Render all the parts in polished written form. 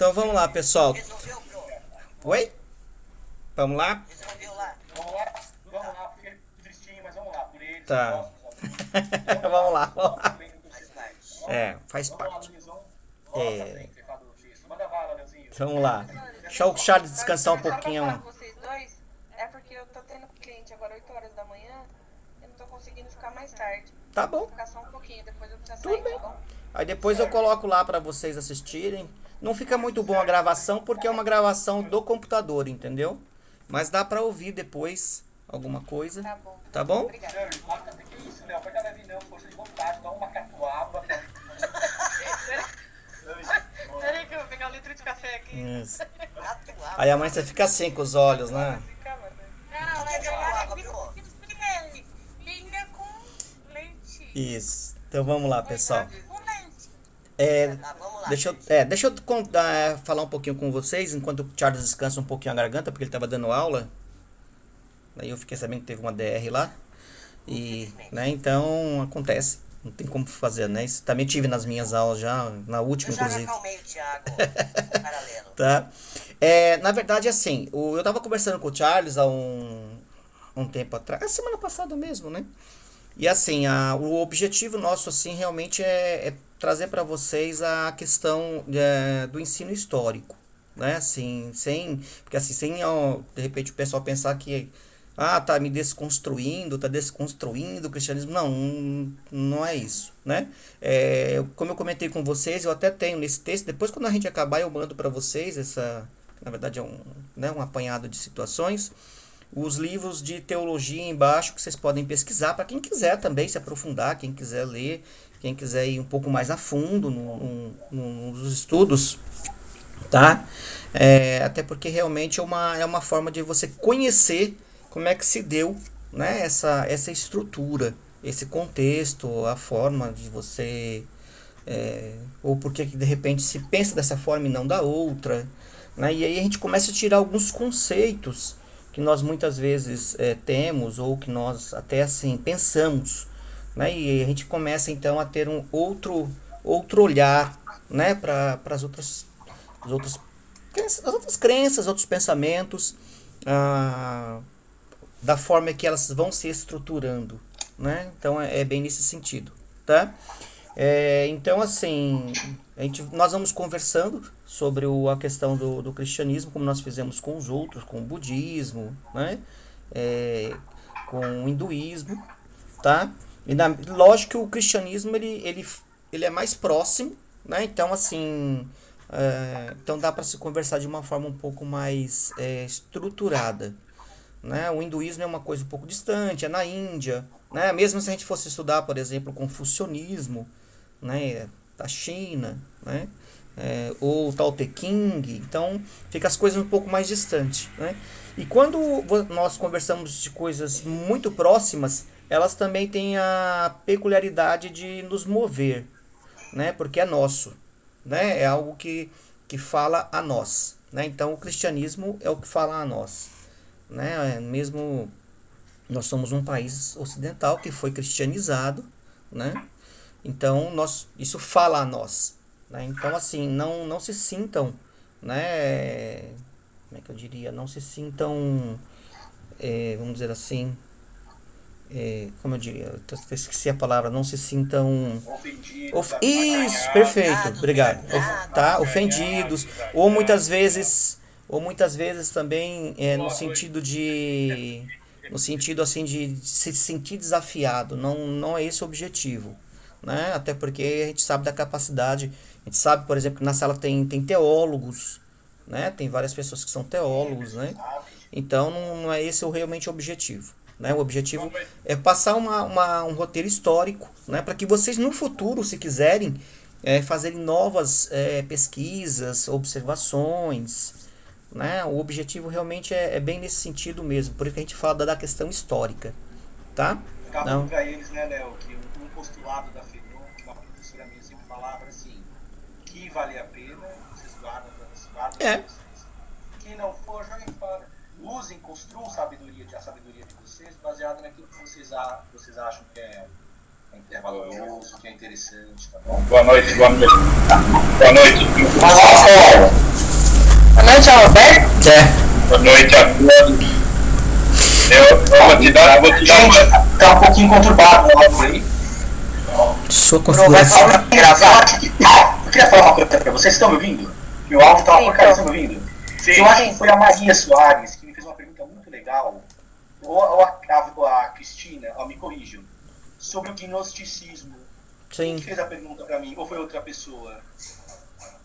Então vamos lá, pessoal. Resolveu o problema. Oi? Vamos lá? Resolveu lá. Vamos lá, porque tristinho, mas vamos lá, por eles, Tá. nossos alunos. Vamos lá, vamos lá. Faz parte. Faz Vamos lá, parte. Luizão. Nossa, tem pecado disso. Manda bala, Leozinho. Vamos lá. Deixa o Charles descansar um pouquinho. Só pra falar com vocês dois, é porque eu tô tendo cliente agora 8 horas da manhã, eu não tô conseguindo ficar mais tarde. Tá Vou bom. ficar só um pouquinho, depois eu preciso Tudo sair, bem. tá bom? Aí depois eu coloco lá pra vocês assistirem. Não fica muito bom a gravação porque é uma gravação do computador, entendeu? Mas dá pra ouvir depois alguma coisa. Tá bom. Tá bom? Obrigada. Léo, bota que isso, Léo. Pega leve não, força de vontade, dá uma catuaba. Peraí que eu vou pegar um litro de café aqui. Isso. Catuaba. Aí amanhã você fica assim com os olhos, né? Não, que é catuaba, meu? Pinga com leite. Isso. Então vamos lá, pessoal. Com leite. Tá, vamos lá. Deixa eu falar um pouquinho com vocês, enquanto o Charles descansa um pouquinho a garganta, porque ele estava dando aula. Daí eu fiquei sabendo que teve uma DR lá. E, né, então acontece. Não tem como fazer, né? Isso também tive nas minhas aulas já, na última, Eu já inclusive. acalmei o Thiago. Paralelo. Tá? Na verdade, assim, eu tava conversando com o Charles há um tempo atrás, a semana passada mesmo, né? E assim, o objetivo nosso, assim, realmente é trazer para vocês a questão do ensino histórico, né? Assim, porque assim, de repente o pessoal pensar que, tá me desconstruindo, tá desconstruindo o cristianismo. Não é isso, né? Como eu comentei com vocês, eu até tenho nesse texto, depois quando a gente acabar eu mando para vocês na verdade é um apanhado de situações, os livros de teologia embaixo que vocês podem pesquisar para quem quiser também se aprofundar, quem quiser ler, quem quiser ir um pouco mais a fundo nos estudos, tá? Até porque realmente é uma forma de você conhecer como é que se deu, né, essa estrutura, esse contexto, a forma de você, ou porque de repente se pensa dessa forma e não da outra, né? E aí a gente começa a tirar alguns conceitos que nós muitas vezes temos, ou que nós até assim pensamos, né? E a gente começa então a ter um outro olhar, né, para as outras crenças, outros pensamentos, da forma que elas vão se estruturando, né? Então é bem nesse sentido, tá? Então assim, nós vamos conversando sobre a questão do cristianismo, como nós fizemos com os outros, com o budismo, né? Com o hinduísmo, tá? E lógico que o cristianismo ele é mais próximo, né? Então assim, então dá para se conversar de uma forma um pouco mais estruturada, né? O hinduísmo é uma coisa um pouco distante, é na Índia, né? Mesmo se a gente fosse estudar, por exemplo, o confucionismo, né, da China, né, ou o Tao Te Ching, então fica as coisas um pouco mais distantes, né? E quando nós conversamos de coisas muito próximas, elas também têm a peculiaridade de nos mover, né? Porque é nosso, né? É algo que fala a nós, né? Então o cristianismo é o que fala a nós, né? Mesmo nós somos um país ocidental que foi cristianizado, né? Então isso fala a nós, né? Então assim, não se sintam, né? Como é que eu diria? Não se sintam, vamos dizer assim, como eu diria? Eu esqueci a palavra. Não se sintam Ofendidos. isso, perfeito, Acanhados, obrigado. envergonhados. Tá, ofendidos, ou muitas vezes também no sentido assim de se sentir desafiado. Não é esse o objetivo, né? Até porque a gente sabe da capacidade, a gente sabe, por exemplo, que na sala tem teólogos, né? Tem várias pessoas que são teólogos, né? Então não é esse realmente o objetivo, né? O objetivo é passar um roteiro histórico, né? Para que vocês no futuro, se quiserem, fazerem novas pesquisas, observações, né? O objetivo realmente é bem nesse sentido mesmo, por isso que a gente fala da questão histórica, tá? Acabou pra eles, né, Léo, que um postulado da FENUM, que uma professora minha sempre falava assim, que vale a pena, vocês guardam pra vocês. Que não for, joguem fora. Usem, construam a sabedoria de vocês, baseado naquilo que vocês acham que é valoroso, que é interessante, tá bom? Boa noite. Boa noite. estava aberto? É. Boa noite a todos. Eu vou te dar uma. Gente, tá um pouquinho conturbado o áudio aí. Sua Não vai configuração. gravar? Eu queria falar uma coisa pra vocês. Vocês estão me ouvindo? Meu áudio tava porcaria, estão me ouvindo? Eu acho que foi a Maria Soares que me fez uma pergunta muito legal. Ou a Cristina, me corrijam. Sobre o gnosticismo. Quem Sim. fez a pergunta pra mim? Ou foi outra pessoa?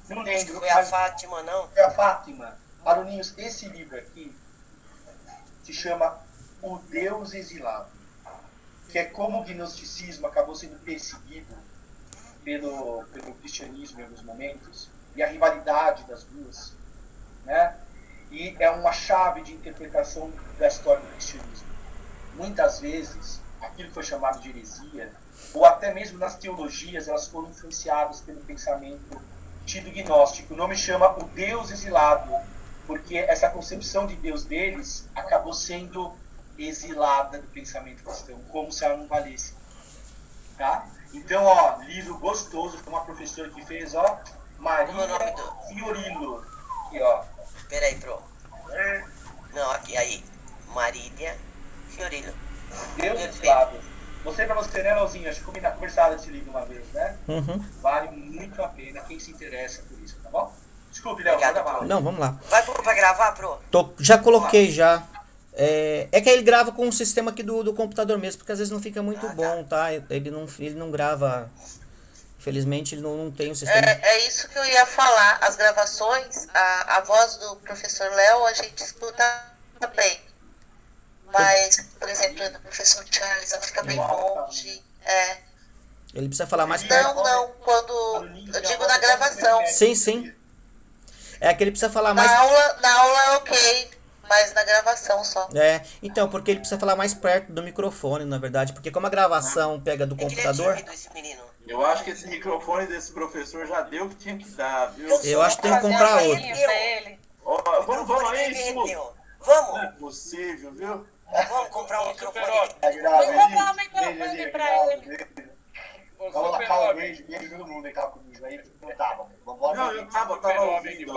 Não lembro. Foi a Fátima, não? Foi a Fátima. Aluninhos, esse livro aqui se chama O Deus Exilado. Que é como o gnosticismo acabou sendo perseguido pelo cristianismo em alguns momentos. E a rivalidade das duas. Né? E é uma chave de interpretação da história do cristianismo. Muitas vezes, aquilo que foi chamado de heresia, ou até mesmo nas teologias, elas foram influenciadas pelo pensamento tido gnóstico. O nome chama o Deus exilado, porque essa concepção de Deus deles acabou sendo exilada do pensamento cristão, como se ela não valesse. Tá? Então, livro gostoso, foi uma professora que fez, Maria Fiorilo. Aqui, Peraí, pro. Não, aqui, aí. Marília Fiorilo. Deus exilado. Mostrei pra você, né, Leozinho? Acho que conversaram esse livro uma vez, né? Uhum. Vale muito a pena quem se interessa por isso, tá bom? Desculpe, Léo, Obrigado, manda bala. Não, vamos lá. Vai pra gravar, pro? Já coloquei já. É que ele grava com o sistema aqui do computador mesmo, porque às vezes não fica muito bom, tá? Ele não grava. Infelizmente ele não tem o sistema. É isso que eu ia falar. As gravações, a voz do professor Léo, a gente escuta bem. Mas, por exemplo, do professor Charles, ela fica bem longe. Ele precisa falar mais perto. Não, quando eu digo na gravação. Sim. É que ele precisa falar mais. Na aula é ok, mas na gravação só. Então, porque ele precisa falar mais perto do microfone, na verdade. Porque como a gravação pega do É que ele é computador, tímido, esse menino. Eu acho que esse microfone desse professor já deu o que tinha que dar, viu? eu acho que tem que comprar outro. Ó, vamos aí, isso. Entendeu? Não Vamos, é possível, viu? vamos comprar um microfone. Vamos lá, calma, beijo todo mundo aí, calma comigo. Aí eu tava. Não, eu tava ouvindo.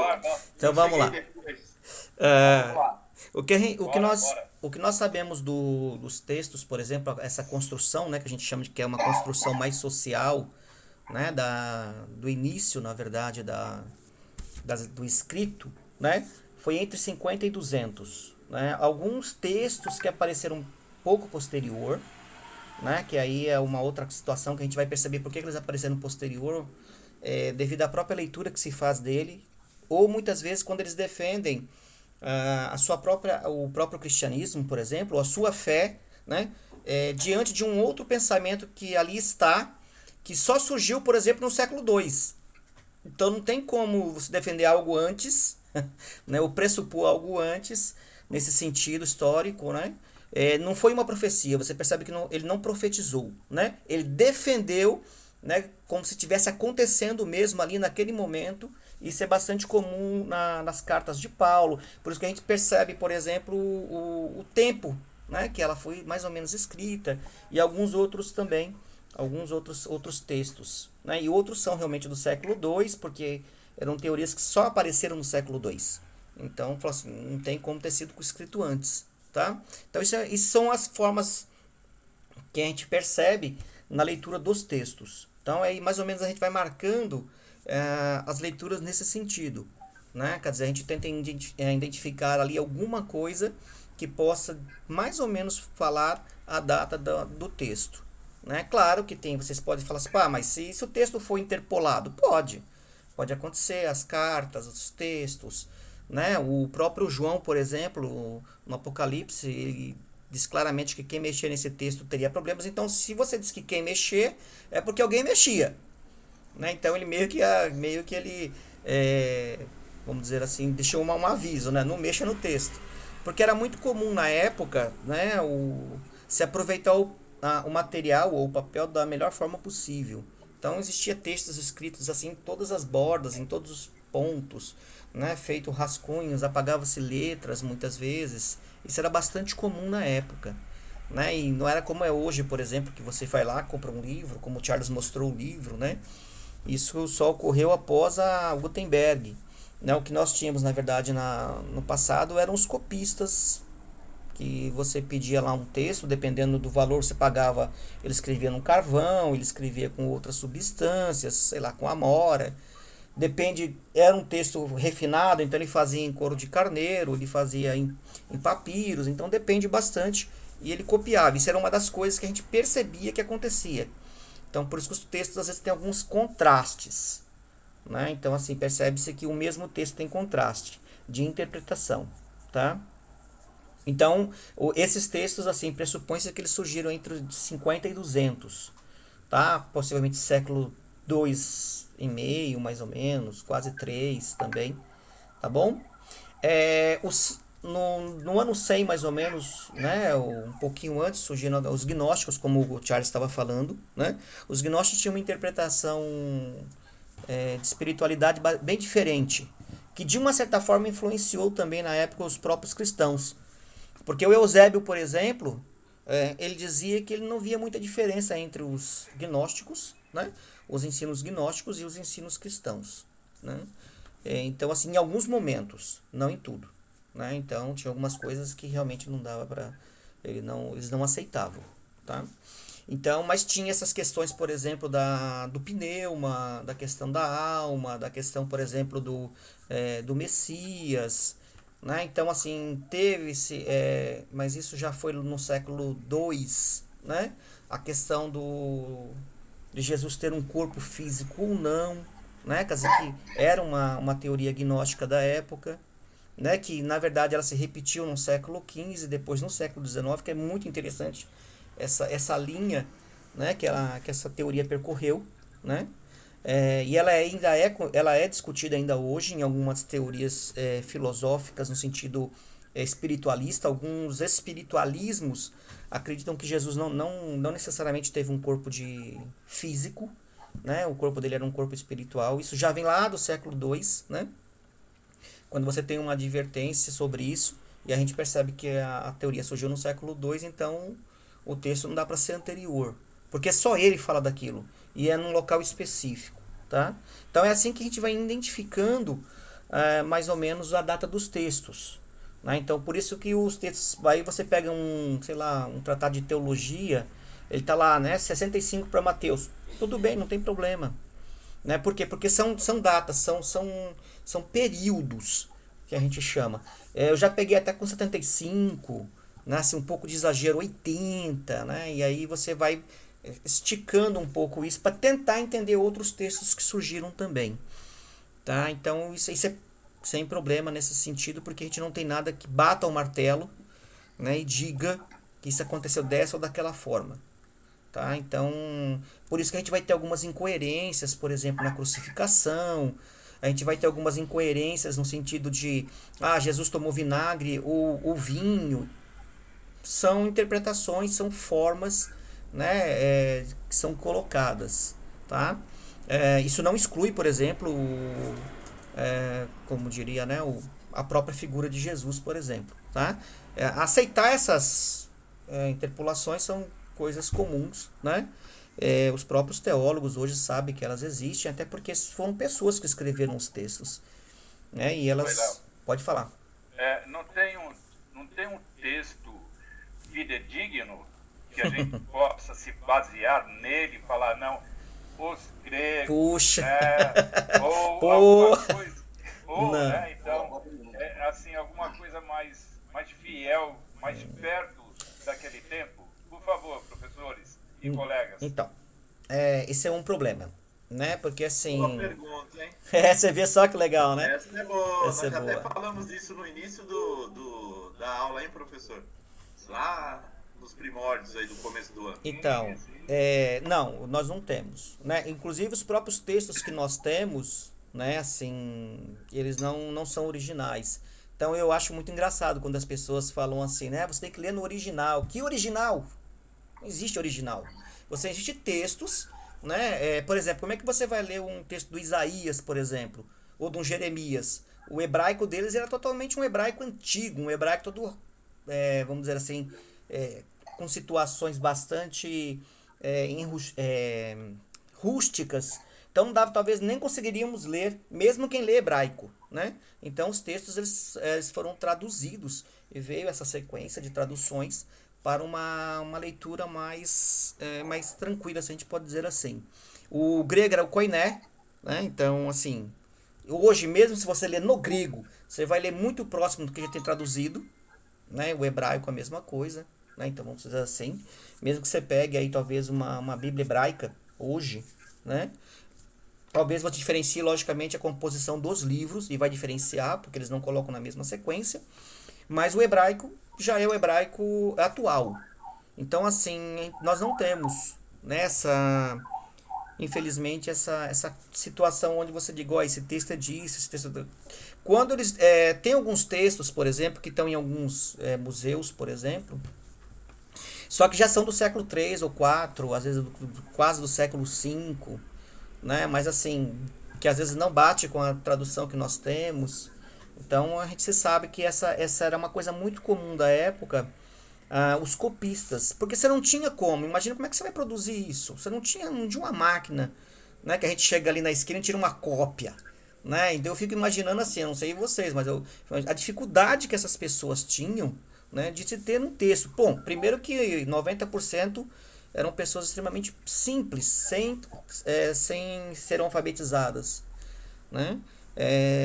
Então vamos lá. Vamos É, lá. o que nós sabemos dos textos, por exemplo, essa construção, né, que a gente chama de que é uma construção mais social, né, do início, na verdade, do escrito, né, foi entre 50 e 200. Né, alguns textos que apareceram um pouco posterior, né, que aí é uma outra situação que a gente vai perceber por que eles apareceram posterior, devido à própria leitura que se faz dele, ou muitas vezes quando eles defendem o próprio cristianismo, por exemplo, a sua fé, né, diante de um outro pensamento que ali está, que só surgiu, por exemplo, no século II. Então não tem como você defender algo antes, né, ou pressupor algo antes, nesse sentido histórico, né? Não foi uma profecia, você percebe que ele não profetizou, né? Ele defendeu, né, como se estivesse acontecendo mesmo ali naquele momento. Isso é bastante comum nas cartas de Paulo, por isso que a gente percebe, por exemplo, o tempo, né, que ela foi mais ou menos escrita, e alguns outros também, alguns outros textos, né, e outros são realmente do século II, porque eram teorias que só apareceram no século II. Então, assim, não tem como ter sido escrito antes, tá? Então, isso são as formas que a gente percebe na leitura dos textos. Então, aí mais ou menos a gente vai marcando as leituras nesse sentido, né? Quer dizer, a gente tenta identificar ali alguma coisa que possa mais ou menos falar a data do texto, né? Claro que vocês podem falar assim, mas se o texto for interpolado, pode acontecer, as cartas, os textos, né? O próprio João, por exemplo, no Apocalipse, ele diz claramente que quem mexer nesse texto teria problemas. Então, se você diz que quem mexer, é porque alguém mexia, né? Então, ele meio que ele, vamos dizer assim, deixou um aviso, né? Não mexa no texto. Porque era muito comum na época, né, se aproveitar o material ou o papel da melhor forma possível. Então, existia textos escritos assim em todas as bordas, em todos os pontos, né, feito rascunhos, apagava-se letras muitas vezes. Isso era bastante comum na época, né, e não era como é hoje, por exemplo, que você vai lá, compra um livro, como o Charles mostrou o livro, né. Isso só ocorreu após a Gutenberg, né? O que nós tínhamos, na verdade, no passado eram os copistas, que você pedia lá um texto, dependendo do valor você pagava, ele escrevia no carvão, ele escrevia com outras substâncias, sei lá, com amora. Depende, era um texto refinado, então ele fazia em couro de carneiro, ele fazia em papiros, então depende bastante, e ele copiava. Isso era uma das coisas que a gente percebia que acontecia. Então por isso que os textos às vezes têm alguns contrastes, né? Então assim, percebe-se que o mesmo texto tem contraste de interpretação, tá? Então, esses textos, assim, pressupõe-se que eles surgiram entre 50 e 200, tá? Possivelmente século 2 e meio, mais ou menos, quase 3 também, tá bom? No ano 100, mais ou menos, né, um pouquinho antes, surgiram os gnósticos, como o Charles estava falando, né? Os gnósticos tinham uma interpretação de espiritualidade bem diferente, que de uma certa forma influenciou também na época os próprios cristãos. Porque o Eusébio, por exemplo, ele dizia que ele não via muita diferença entre os gnósticos, né? Os ensinos gnósticos e os ensinos cristãos, né? Então, assim, em alguns momentos, não em tudo, né? Então, tinha algumas coisas que realmente não dava para... Eles não aceitavam, tá? Então, mas tinha essas questões, por exemplo, do pneuma, da questão da alma, da questão, por exemplo, do Messias, né? Então, assim, teve-se, mas isso já foi no século II, né? A questão de Jesus ter um corpo físico ou não, né? Quer dizer que era uma teoria gnóstica da época, né? Que, na verdade, ela se repetiu no século XV, depois no século XIX, que é muito interessante essa linha, né? Que essa teoria percorreu, né? E ela é discutida ainda hoje em algumas teorias filosóficas no sentido espiritualista. Alguns espiritualismos acreditam que Jesus não necessariamente teve um corpo físico, né? O corpo dele era um corpo espiritual. Isso já vem lá do século II, né? Quando você tem uma advertência sobre isso, e a gente percebe que a teoria surgiu no século II, então o texto não dá para ser anterior, porque só ele fala daquilo, e é num local específico, tá? Então é assim que a gente vai identificando mais ou menos a data dos textos, né? Então por isso que os textos, aí você pega um tratado de teologia, ele tá lá, né, 65 para Mateus, tudo bem, não tem problema, né? Por quê? Porque são datas, são períodos que a gente chama. Eu já peguei até com 75, né, assim, um pouco de exagero, 80, né? E aí você vai esticando um pouco isso para tentar entender outros textos que surgiram também, tá? Então isso é sem problema nesse sentido, porque a gente não tem nada que bata o martelo, né, e diga que isso aconteceu dessa ou daquela forma, tá? Então por isso que a gente vai ter algumas incoerências, por exemplo, na crucificação. A gente vai ter algumas incoerências no sentido de Jesus tomou vinagre ou vinho. São interpretações, são formas, né, que são colocadas, tá? Isso não exclui, por exemplo, como diria, né, a própria figura de Jesus, por exemplo, tá? Aceitar essas interpolações são coisas comuns, né? Os próprios teólogos hoje sabem que elas existem, até porque foram pessoas que escreveram os textos, né? E elas... Pode falar. Não tem um texto fidedigno que a gente possa se basear nele e falar, não, os gregos, puxa, ou alguma coisa, né? Então, assim, alguma coisa mais fiel, mais perto daquele tempo. Por favor, professores e colegas. Então, esse é um problema, né? Porque assim... Boa pergunta, hein? Você vê só que legal, né? Essa é boa. Essa Nós é até boa. falamos isso no início da aula, hein, professor? Lá nos primórdios aí do começo do ano. Então, não, nós não temos, né? Inclusive os próprios textos que nós temos, né, assim, eles não são originais. Então eu acho muito engraçado quando as pessoas falam assim, né? Você tem que ler no original. Que original? Não existe original. Existe textos, né? Por exemplo, como é que você vai ler um texto do Isaías, por exemplo, ou de um Jeremias? O hebraico deles era totalmente um hebraico antigo, um hebraico todo, vamos dizer assim, com situações bastante rústicas. Então talvez nem conseguiríamos ler, mesmo quem lê hebraico, né? Então os textos eles foram traduzidos e veio essa sequência de traduções para uma leitura mais tranquila, se a gente pode dizer assim. O grego era o koiné, né? Então, assim, hoje mesmo se você ler no grego, você vai ler muito próximo do que já tem traduzido, né? O hebraico é a mesma coisa, né? Então vamos dizer assim, mesmo que você pegue aí talvez uma Bíblia hebraica hoje, né? Talvez você diferencie logicamente a composição dos livros e vai diferenciar, porque eles não colocam na mesma sequência, mas o hebraico já é o hebraico atual. Então assim, nós não temos, né, infelizmente essa situação onde você diga, ó, esse texto é disso, esse texto é do... Quando eles tem alguns textos, por exemplo, que estão em alguns museus, por exemplo, só que já são do século 3 ou 4, às vezes quase do século 5, né? Mas assim, que às vezes não bate com a tradução que nós temos. Então a gente se sabe que essa era uma coisa muito comum da época, os copistas, porque você não tinha como, imagina como é que você vai produzir isso, você não tinha uma máquina, né, que a gente chega ali na esquina e tira uma cópia, né? Então eu fico imaginando assim, eu não sei vocês, mas a dificuldade que essas pessoas tinham, né, de se ter um texto. Bom, primeiro que 90% eram pessoas extremamente simples, sem ser alfabetizadas, né?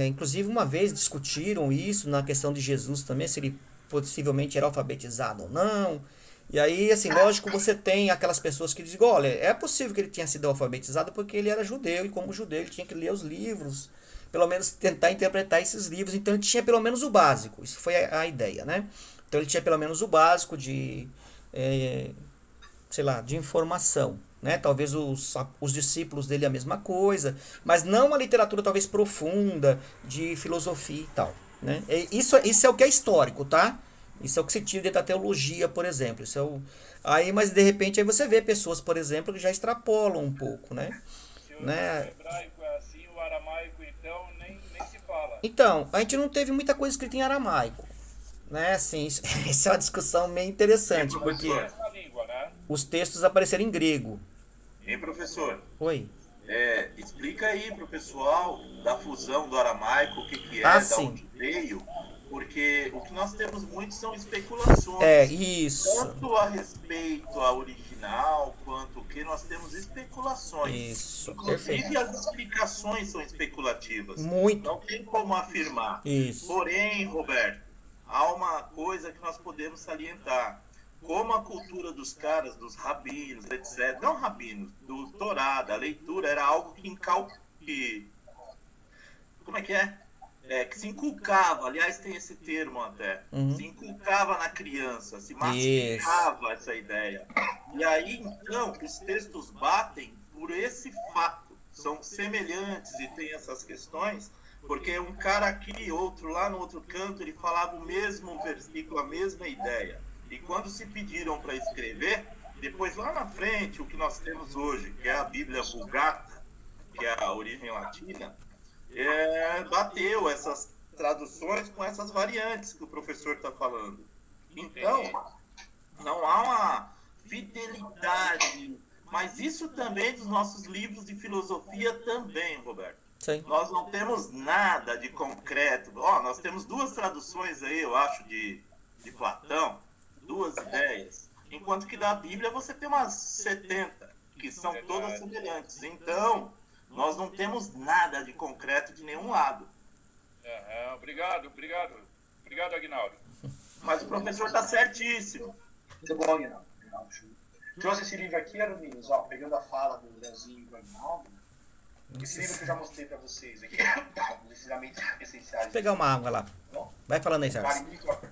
Inclusive uma vez discutiram isso na questão de Jesus também, se ele possivelmente era alfabetizado ou não. E aí, assim, lógico, você tem aquelas pessoas que dizem, olha, é possível que ele tenha sido alfabetizado porque ele era judeu, e como judeu ele tinha que ler os livros, pelo menos tentar interpretar esses livros, então ele tinha pelo menos o básico, isso foi a ideia, né? Então ele tinha pelo menos o básico de de informação, né? Talvez os discípulos dele a mesma coisa, mas não uma literatura talvez profunda de filosofia e tal, né? Isso é o que é histórico, tá? Isso é o que se tira dentro da teologia, por exemplo. Isso é mas de repente aí você vê pessoas, por exemplo, que já extrapolam um pouco, né? Se o hebraico é assim, o aramaico então nem se fala. Então, a gente não teve muita coisa escrita em aramaico, né? Assim, isso é uma discussão meio interessante, porque os textos apareceram em grego. Hein, professor? Oi. Explica aí pro pessoal da fusão do aramaico, o que da onde veio, porque o que nós temos muito são especulações. Isso. Tanto a respeito ao original, quanto o que nós temos especulações. Isso, inclusive perfeito. as explicações são especulativas. Muito. Não tem como afirmar. Isso. Porém, Roberto, há uma coisa que nós podemos salientar. Como a cultura dos caras, dos rabinos, etc. Não rabinos, do Torá, da leitura, era algo que como é que é? Que se inculcava, aliás tem esse termo até, se inculcava na criança, se massificava essa ideia. E aí então os textos batem por esse fato, são semelhantes e tem essas questões, porque um cara aqui, outro lá no outro canto, ele falava o mesmo versículo, a mesma ideia. E quando se pediram para escrever, depois lá na frente, o que nós temos hoje, que é a Bíblia Vulgata, que é a origem latina, bateu essas traduções com essas variantes que o professor está falando. Então, não há uma fidelidade, mas isso também dos nossos livros de filosofia também, Roberto. Sim. Nós não temos nada de concreto. Nós temos 2 traduções aí, eu acho, de Platão, 2 ideias, enquanto que da Bíblia você tem umas 70, que são todas semelhantes. Então, nós não temos nada de concreto de nenhum lado. Obrigado, Aguinaldo. Mas o professor está certíssimo. Muito bom, Aguinaldo. Trouxe esse livro aqui, alunos, pegando a fala do Leozinho e do Aguinaldo. Esse livro que eu já mostrei para vocês aqui, os ensinamentos essenciais. Vou pegar uma água lá. Vai falando aí, Sérgio.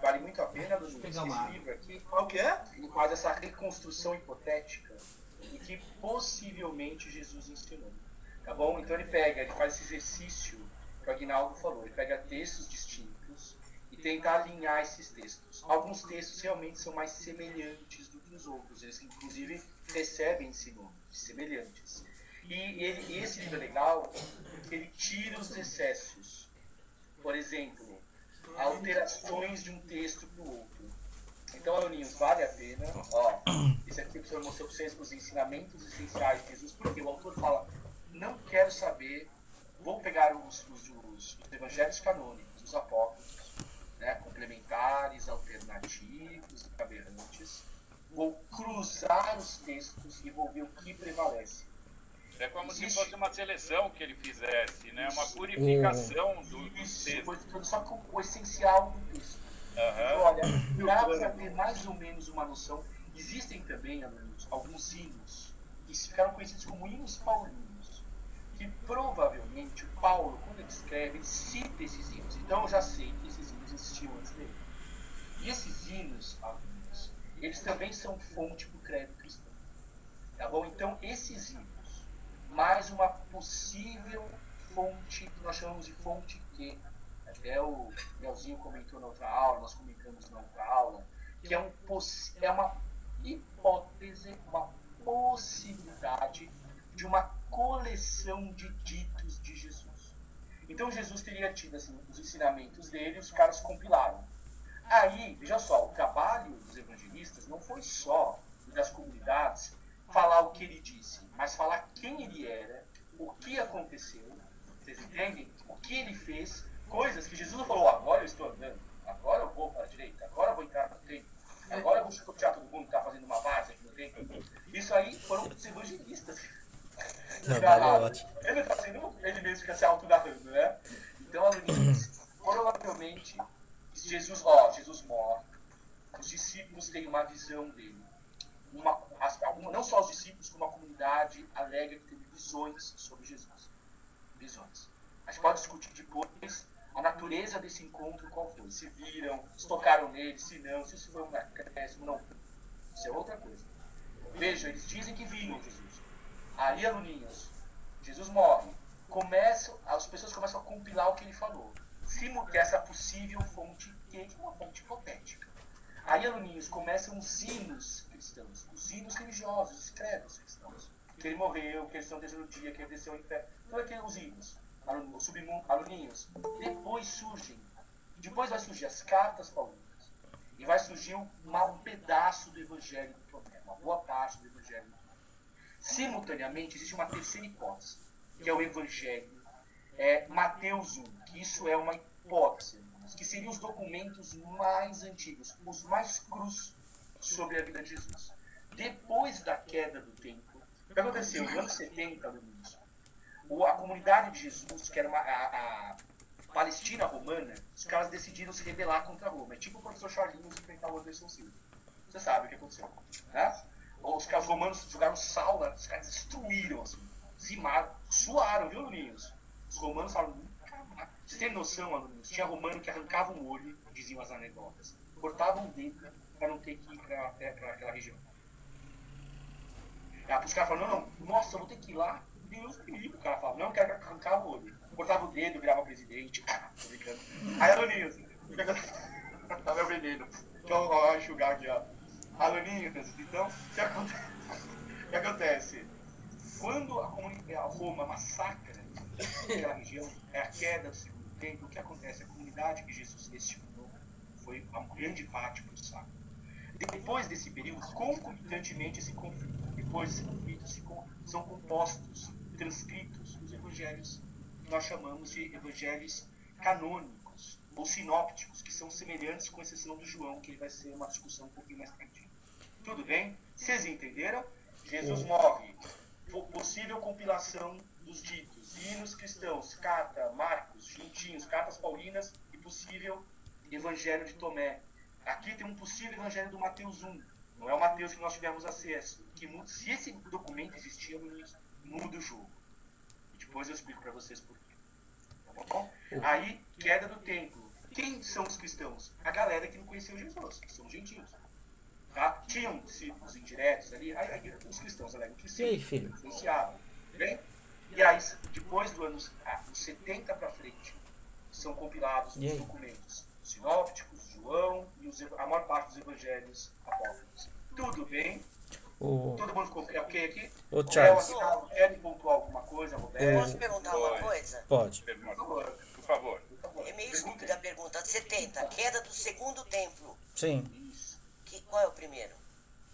Vale muito a pena, Dudu, esse livro aqui. Qual que é? Ele faz essa reconstrução hipotética do que possivelmente Jesus ensinou. Tá bom? Então ele faz esse exercício que o Aguinaldo falou. Ele pega textos distintos e tenta alinhar esses textos. Alguns textos realmente são mais semelhantes do que os outros. Eles, inclusive, recebem esse nome, de semelhantes. E esse livro é legal porque ele tira os excessos. Por exemplo, alterações de um texto para o outro. Então, aluninhos, vale a pena. Esse aqui o professor mostrou para vocês os ensinamentos essenciais de Jesus, porque o autor fala não quero saber, vou pegar os evangelhos canônicos, os apócrifos, né, complementares, alternativos e aberrantes, vou cruzar os textos e vou ver o que prevalece. É como se fosse uma seleção que ele fizesse, né? Uma purificação do texto. Só com o essencial do texto. Olha, para ter mais ou menos uma noção, existem também, alunos, alguns hinos que ficaram conhecidos como hinos paulinos, que provavelmente o Paulo, quando ele escreve, ele cita esses hinos. Então eu já sei que esses hinos existiam antes dele. E esses hinos, alunos, eles também são fonte para o credo cristão. Tá bom? Então esses hinos, mais uma possível fonte, que nós chamamos de fonte Q, até o Leozinho comentou na outra aula, nós comentamos na outra aula, que é uma hipótese, uma possibilidade de uma coleção de ditos de Jesus. Então Jesus teria tido assim, os ensinamentos dele, os caras compilaram. Aí, veja só, o trabalho dos evangelistas não foi só das comunidades falar o que ele disse, mas falar quem ele era, o que aconteceu, vocês entendem? O que ele fez, coisas que Jesus falou, agora eu estou andando, agora eu vou para a direita, agora eu vou entrar no templo, agora eu vou chicotear todo mundo que está fazendo uma base aqui no templo. Isso aí foram os evangelistas. Ele está sendo, ele mesmo fica se auto-narrando, né? Então, alunos, provavelmente, Jesus morre, os discípulos têm uma visão dele. Não só os discípulos, como a comunidade alega que teve visões sobre Jesus. Visões. A gente pode discutir depois a natureza desse encontro, qual foi. Se viram, se tocaram nele, se não, se isso foi um acréscimo, não. Isso é outra coisa. Veja, eles dizem que viram Jesus. Aí, aluninhos, Jesus morre. As pessoas começam a compilar o que ele falou. Que essa possível fonte, que é uma fonte hipotética. Aí, aluninhos, começam os hinos cristãos, os hinos religiosos, os credos cristãos. Que ele morreu, que ele está no terceiro dia, que ele desceu ao inferno. Todos aqueles hinos, aluninhos. Depois vai surgir as cartas paulinas. E vai surgir um pedaço do Evangelho do Tomé, uma boa parte do Evangelho do Tomé. Simultaneamente, existe uma terceira hipótese, que é o Evangelho Mateus 1, que isso é uma hipótese, que seriam os documentos mais antigos, os mais crus sobre a vida de Jesus. Depois da queda do templo, o que aconteceu? Nos anos 70, a comunidade de Jesus, que era a Palestina romana, os caras decidiram se rebelar contra Roma. É tipo o professor Charlinhos enfrentar o Anderson Silva. Você sabe o que aconteceu, né? Os romanos jogaram sal, os caras destruíram, assim, dizimaram, suaram, viu, aluninhos? Os romanos falaram, vocês têm noção, alunos? Tinha romano que arrancava um olho, diziam as anedotas, cortava um dedo para não ter que ir para aquela região. Os caras falaram, não, nossa, eu vou ter que ir lá. Deus me livre, o cara falava, não, quero arrancar o olho. Cortava o dedo, virava presidente. Tô brincando. Aí, aluninhos, tá meu veneno. Então, ó, enxugar aqui, ó. Aluninhos, então, o que acontece? Quando a Roma massacra aquela região, é a queda do segundo templo, o que acontece? A comunidade que Jesus destinou foi a grande parte para o saco. Depois desse período, concomitantemente esse conflito, depois desse conflito são compostos, transcritos os evangelhos que nós chamamos de evangelhos canônicos ou sinópticos, que são semelhantes com exceção do João, que vai ser uma discussão um pouquinho mais tardia. Tudo bem? Vocês entenderam? Jesus morre. Possível compilação dos ditos, hinos cristãos, carta, Marcos, juntinhos, cartas paulinas e possível evangelho de Tomé. Aqui tem um possível evangelho do Mateus 1. Não é o Mateus que nós tivemos acesso. Se esse documento existia, muda o jogo. E depois eu explico para vocês por quê. Tá bom? Aí, queda do templo. Quem são os cristãos? A galera que não conheceu Jesus, que são os gentios. Tá? Tinham discípulos indiretos ali. Aí os cristãos alegam que sim, influenciavam. Bem? E aí, depois do anos 70 para frente, são compilados os documentos sinópticos, João e a maior parte dos evangelhos apócrifos. Tudo bem? Todo mundo ficou ok aqui? Ô, Charles. Quer pontuar alguma coisa, Roberto? Posso perguntar uma coisa? Pode. Por favor. É meio estúpida a pergunta. 70, queda do segundo templo. Sim. Qual é o primeiro?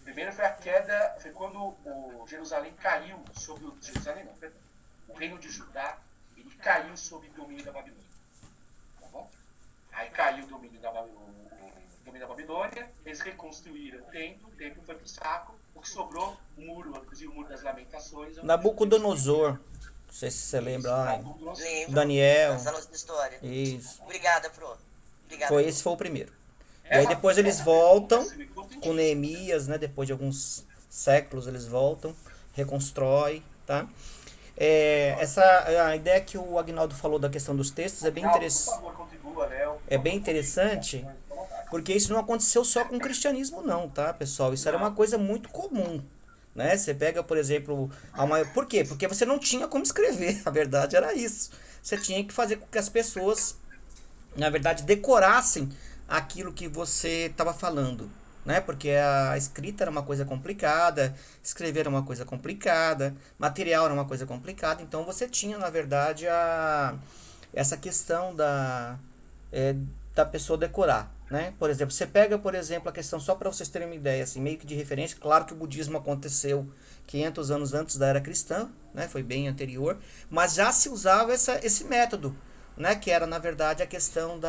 O primeiro foi a queda, foi quando o Jerusalém caiu sobre o... Jerusalém não, perdão. o reino de Judá, ele caiu sob o domínio da Babilônia. Tá bom? Aí caiu o domínio da Babilônia, eles reconstruíram o templo foi pro saco, o que sobrou, o muro, inclusive o muro das lamentações. Nabucodonosor. Não sei se você lembra. Lembro. Daniel. Das aulas de história. Isso. Obrigada, Pro. Obrigada. Esse foi o primeiro. E aí depois eles voltam com Neemias, né? Depois de alguns séculos eles voltam, reconstrói, tá? A ideia que o Agnaldo falou da questão dos textos é bem interessante. É bem interessante, porque isso não aconteceu só com o cristianismo não, tá, pessoal? Isso era uma coisa muito comum, né? Você pega, por exemplo, por quê? Porque você não tinha como escrever, a verdade era isso. Você tinha que fazer com que as pessoas, na verdade, decorassem aquilo que você estava falando, né? Porque a escrita era uma coisa complicada, escrever era uma coisa complicada, material era uma coisa complicada, então você tinha, na verdade, essa questão da pessoa decorar, né? Por exemplo, você pega, por exemplo, a questão, só para vocês terem uma ideia, assim, meio que de referência, claro que o budismo aconteceu 500 anos antes da era cristã, né? Foi bem anterior, mas já se usava esse método, né? Que era, na verdade, a questão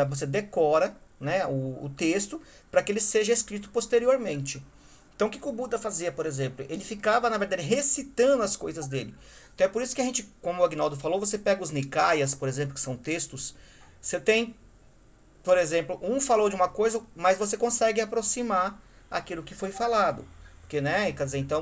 você decora, né, o texto para que ele seja escrito posteriormente. Então, o que o Buda fazia, por exemplo? Ele ficava, na verdade, recitando as coisas dele. Então, é por isso que a gente, como o Agnaldo falou, você pega os Nikayas, por exemplo, que são textos, você tem, por exemplo, um falou de uma coisa, mas você consegue aproximar aquilo que foi falado. Porque, né, quer dizer, então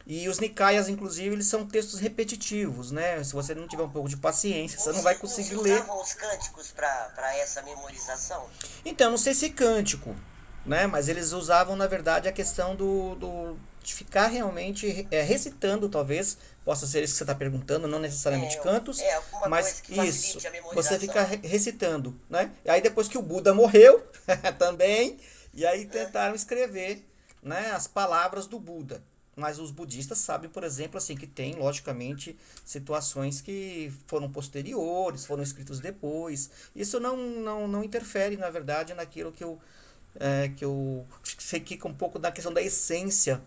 e os Nikayas, inclusive, eles são textos repetitivos, né? Se você não tiver um pouco de paciência, você não vai conseguir ler. Usavam os cânticos para essa memorização? Então, não sei se cântico, né? Mas eles usavam, na verdade, a questão de ficar realmente recitando, talvez, possa ser isso que você está perguntando, não necessariamente cantos, mas isso, você fica recitando, né? E aí depois que o Buda morreu, também, e aí tentaram escrever, né, as palavras do Buda. Mas os budistas sabem, por exemplo, assim, que tem, logicamente, situações que foram posteriores, foram escritos depois. Isso não interfere, na verdade, naquilo que fica um pouco da questão da essência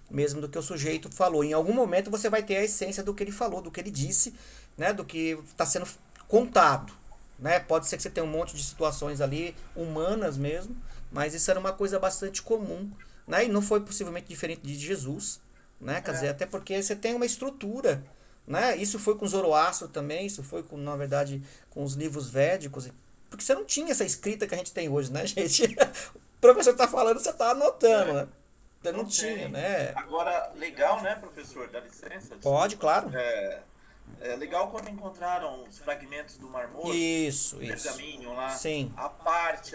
mesmo do que o sujeito falou. Em algum momento você vai ter a essência do que ele falou, do que ele disse, né, do que está sendo contado. Né? Pode ser que você tenha um monte de situações ali, humanas mesmo, mas isso era uma coisa bastante comum. Né? E não foi possivelmente diferente de Jesus, né? Quer dizer, até porque você tem uma estrutura, né? Isso foi com Zoroastro também, isso foi na verdade com os livros védicos, porque você não tinha essa escrita que a gente tem hoje, né, gente? O professor está falando, você está anotando, né? Você não tinha, né? Agora, legal, né, professor, dá licença? Pode, claro. É legal quando encontraram os fragmentos do Mar Morto. Isso. Pergaminho lá. Sim. A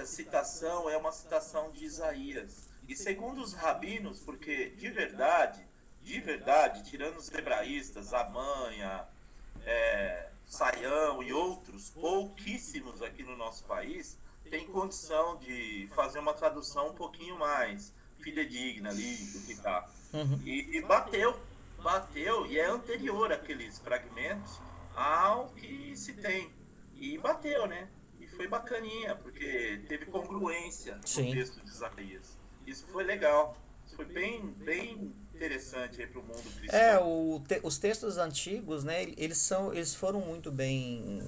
citação é uma citação de Isaías. E segundo os rabinos, porque de verdade, tirando os hebraístas, Amanha, Saião e outros, pouquíssimos aqui no nosso país, tem condição de fazer uma tradução um pouquinho mais fidedigna ali do que tá. Uhum. E bateu, e é anterior àqueles fragmentos ao que se tem. E bateu, né? E foi bacaninha, porque teve congruência no texto de Isaías. Isso foi legal. Isso foi bem interessante aí para o mundo cristão. Os textos antigos, né, eles foram muito bem,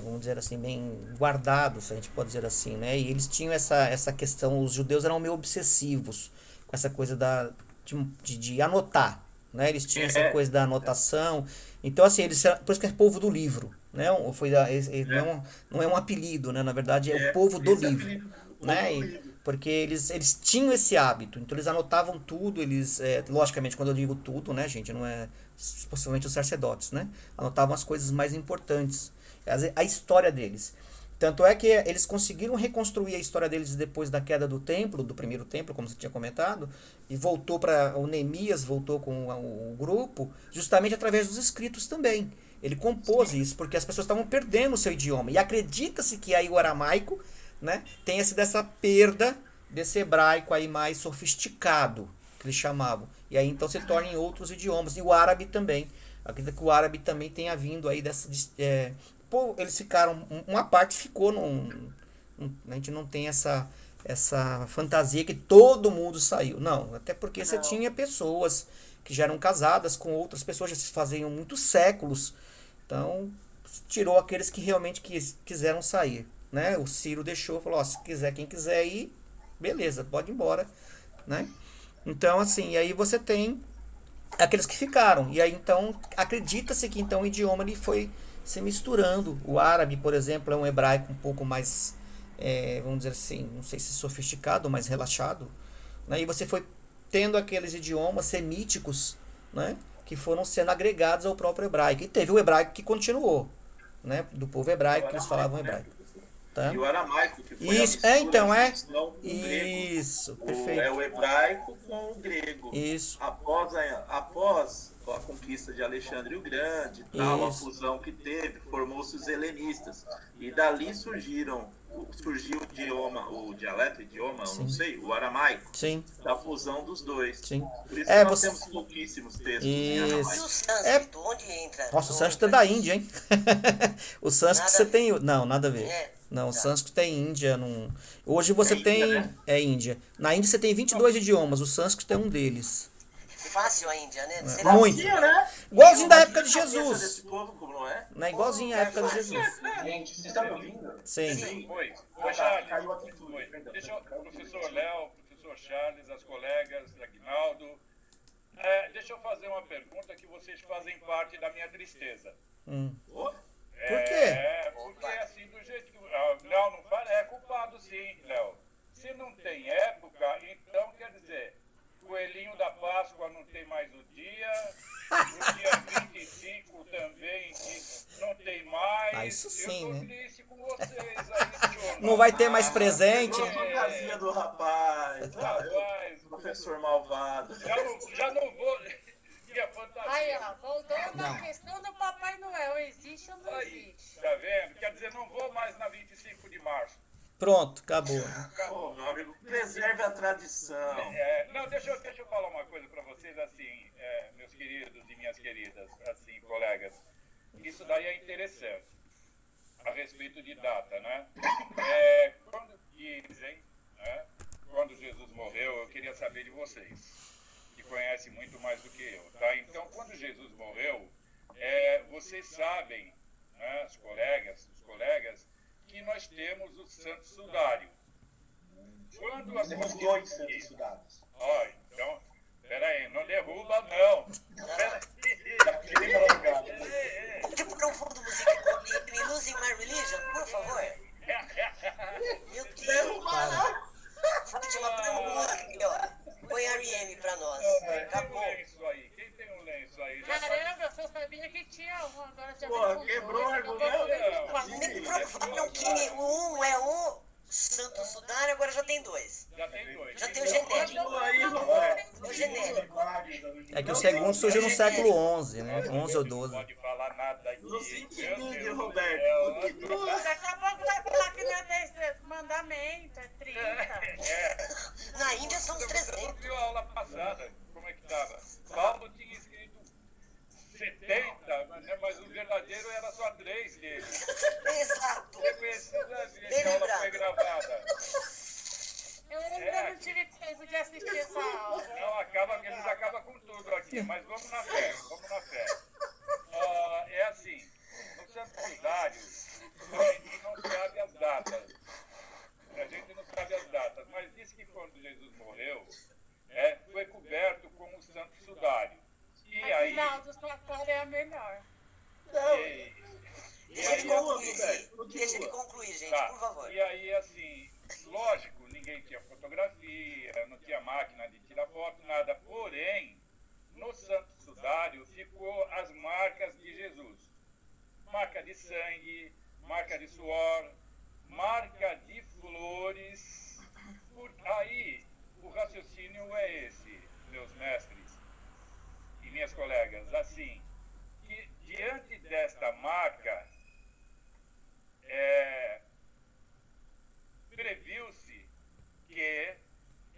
vamos dizer assim, bem guardados, a gente pode dizer assim, né? E eles tinham essa questão, os judeus eram meio obsessivos com essa coisa de anotar, né? Eles tinham essa coisa da anotação. Então, assim, por isso que é povo do livro, né? Não é um apelido, né? Na verdade, é o povo do livro, né? Porque eles tinham esse hábito, então eles anotavam tudo, logicamente, quando eu digo tudo, né, gente, não é possivelmente os sacerdotes, né? Anotavam as coisas mais importantes, a história deles. Tanto é que eles conseguiram reconstruir a história deles depois da queda do templo, do primeiro templo, como você tinha comentado, e o Neemias voltou com o grupo, justamente através dos escritos também. Ele compôs isso, porque as pessoas estavam perdendo o seu idioma. E acredita-se que aí o aramaico, né, tenha sido essa perda desse hebraico aí mais sofisticado, que eles chamavam. E aí então se torna em outros idiomas. E o árabe também. Acredito que o árabe também tenha vindo aí eles ficaram, uma parte ficou a gente não tem essa fantasia que todo mundo saiu. Não, até porque você tinha pessoas que já eram casadas com outras pessoas, já se faziam muitos séculos. Então, tirou aqueles que realmente quiseram sair, né? O Ciro deixou, falou, ó, se quiser, quem quiser ir, beleza, pode ir embora, né? Então, assim, e aí você tem aqueles que ficaram. E aí, então, acredita-se que então o idioma ele foi se misturando. O árabe, por exemplo, é um hebraico um pouco mais, vamos dizer assim, não sei se sofisticado, mais relaxado, né? E você foi tendo aqueles idiomas semíticos, né? Que foram sendo agregados ao próprio hebraico. E teve o hebraico que continuou, né? Do povo hebraico, que eles falavam hebraico. Tá? E o aramaico, que foi Isso, a então, mistura com o grego. Isso, perfeito. É o hebraico com o grego. Isso. Após a conquista de Alexandre o Grande, tal, a Isso. fusão que teve, formou-se os helenistas. E dali surgiu o idioma, eu não sei, o aramaico, Sim, da fusão dos dois. sim. Por isso que nós você... temos pouquíssimos textos em Isso. E aramaico. o sânscrito, onde entra? Nossa, o No- sânscrito é da Índia, hein? O sânscrito Nada você a ver. tem... Não, nada a ver. É, Não, o tá. sânscrito é Índia. Não... Hoje você É tem... Índia, né? É Índia. Na Índia você tem 22 idiomas. O sânscrito é um deles. Fácil a Índia, né? Você Muito. Né? Igualzinho da época de A cabeça Jesus. desse povo, como não é? Né? Igualzinho a época de Jesus. Gente, vocês estão me ouvindo? Sim. Oi, Tá, Charles. caiu aqui tudo. Oi. Perdão. Deixa o professor Léo, professor Charles, as colegas, Aguinaldo. Deixa eu fazer uma pergunta que vocês fazem parte da minha tristeza. Ô, Por quê? Porque assim, do jeito que... Léo não fala, é culpado sim, Léo. Se não tem época, então quer dizer, Coelhinho da Páscoa não tem mais o dia, o dia 25 também não tem mais. Ah, isso sim, eu tô né? triste com vocês aí, senhor. Não vai ter mais presente. a fantasia do rapaz. Rapaz, Professor malvado. já não vou... Minha fantasia. Aí, ó, voltando na questão do Papai Noel, existe ou não Aí, existe? tá vendo? Quer dizer, não vou mais na 25 de março. Pronto, acabou. Ô, meu amigo, preserve a tradição. Não, deixa eu falar uma coisa para vocês, assim, meus queridos e minhas queridas, assim, colegas. Isso daí é interessante, a respeito de data, né? Quando dizem, né, quando Jesus morreu, eu queria saber de vocês, que conhecem muito mais do que eu, tá? Então, quando Jesus morreu, vocês sabem, né, os colegas, que nós temos o Santo Sudário. Quando Nós temos dois santos estudados. Ó, então, peraí, não derruba não. Pode pôr um fundo musical de Losing My Religion, por favor? Meu Deus. Vou chamar pra música aqui, ó. Põe R.E.M. pra nós. Quem tem Acabou. um lenço aí? Quem tem um lenço aí? Já Caramba, eu só sabia que tinha um, agora já Pô, vem com quebrou dois, o argumento. Me provaram que um é um Santo Sudário, agora já tem dois. já tem dois. Já tem o genérico. Continua aí, Roberto. É o genérico. É que o segundo surgiu no século XI, né? 11 ou 12. Não pode falar nada aqui. Não se Meu intimide, Deus do Roberto. céu. Continua. Daqui a pouco vai falar que não é 10 mandamentos, é 30. Na Índia são os Você 300. não viu a aula passada? Como é que estava? Paulo tinha escrito 70, né, mas o verdadeiro era só 3 dele. Exato. Reconhecido a Bem que a aula lembrado. foi gravada. Eu ainda não tive tempo de assistir essa aula. Não, eles acabam com tudo aqui, mas vamos na fé, É assim, no Santo Sudário, a gente não sabe as datas. Mas diz que quando Jesus morreu, foi coberto com o Santo Sudário. E aí... Afinal, sua cara é a melhor. Deixa ele concluir, gente, Tá. por favor. E aí, assim, lógico, ninguém tinha fotografia, não tinha máquina de tirar foto, nada. Porém, no Santo Sudário ficou as marcas de Jesus. Marca de sangue, marca de suor, marca de flores. Aí, o raciocínio é esse, meus mestres e minhas colegas. Assim, que diante desta marca, previu-se que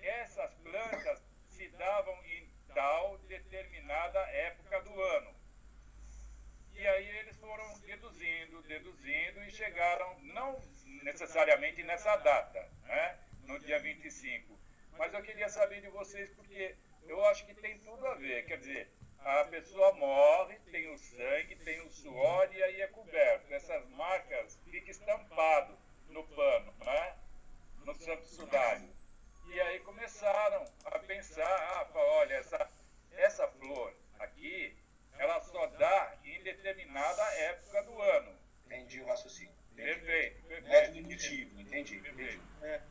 essas plantas se davam em tal determinada época do ano. E aí eles foram deduzindo e chegaram, não necessariamente nessa data, né, no dia 25. Mas eu queria saber de vocês, porque eu acho que tem tudo a ver. Quer dizer, a pessoa morre, tem o sangue, tem o suor e aí é coberto. Essas marcas ficam estampado no pano, né? No santo sudário. E aí começaram a pensar, olha, essa flor aqui, ela só dá em determinada época do ano. Entendi o raciocínio. Perfeito. Método indutivo, entendi. Perfeito.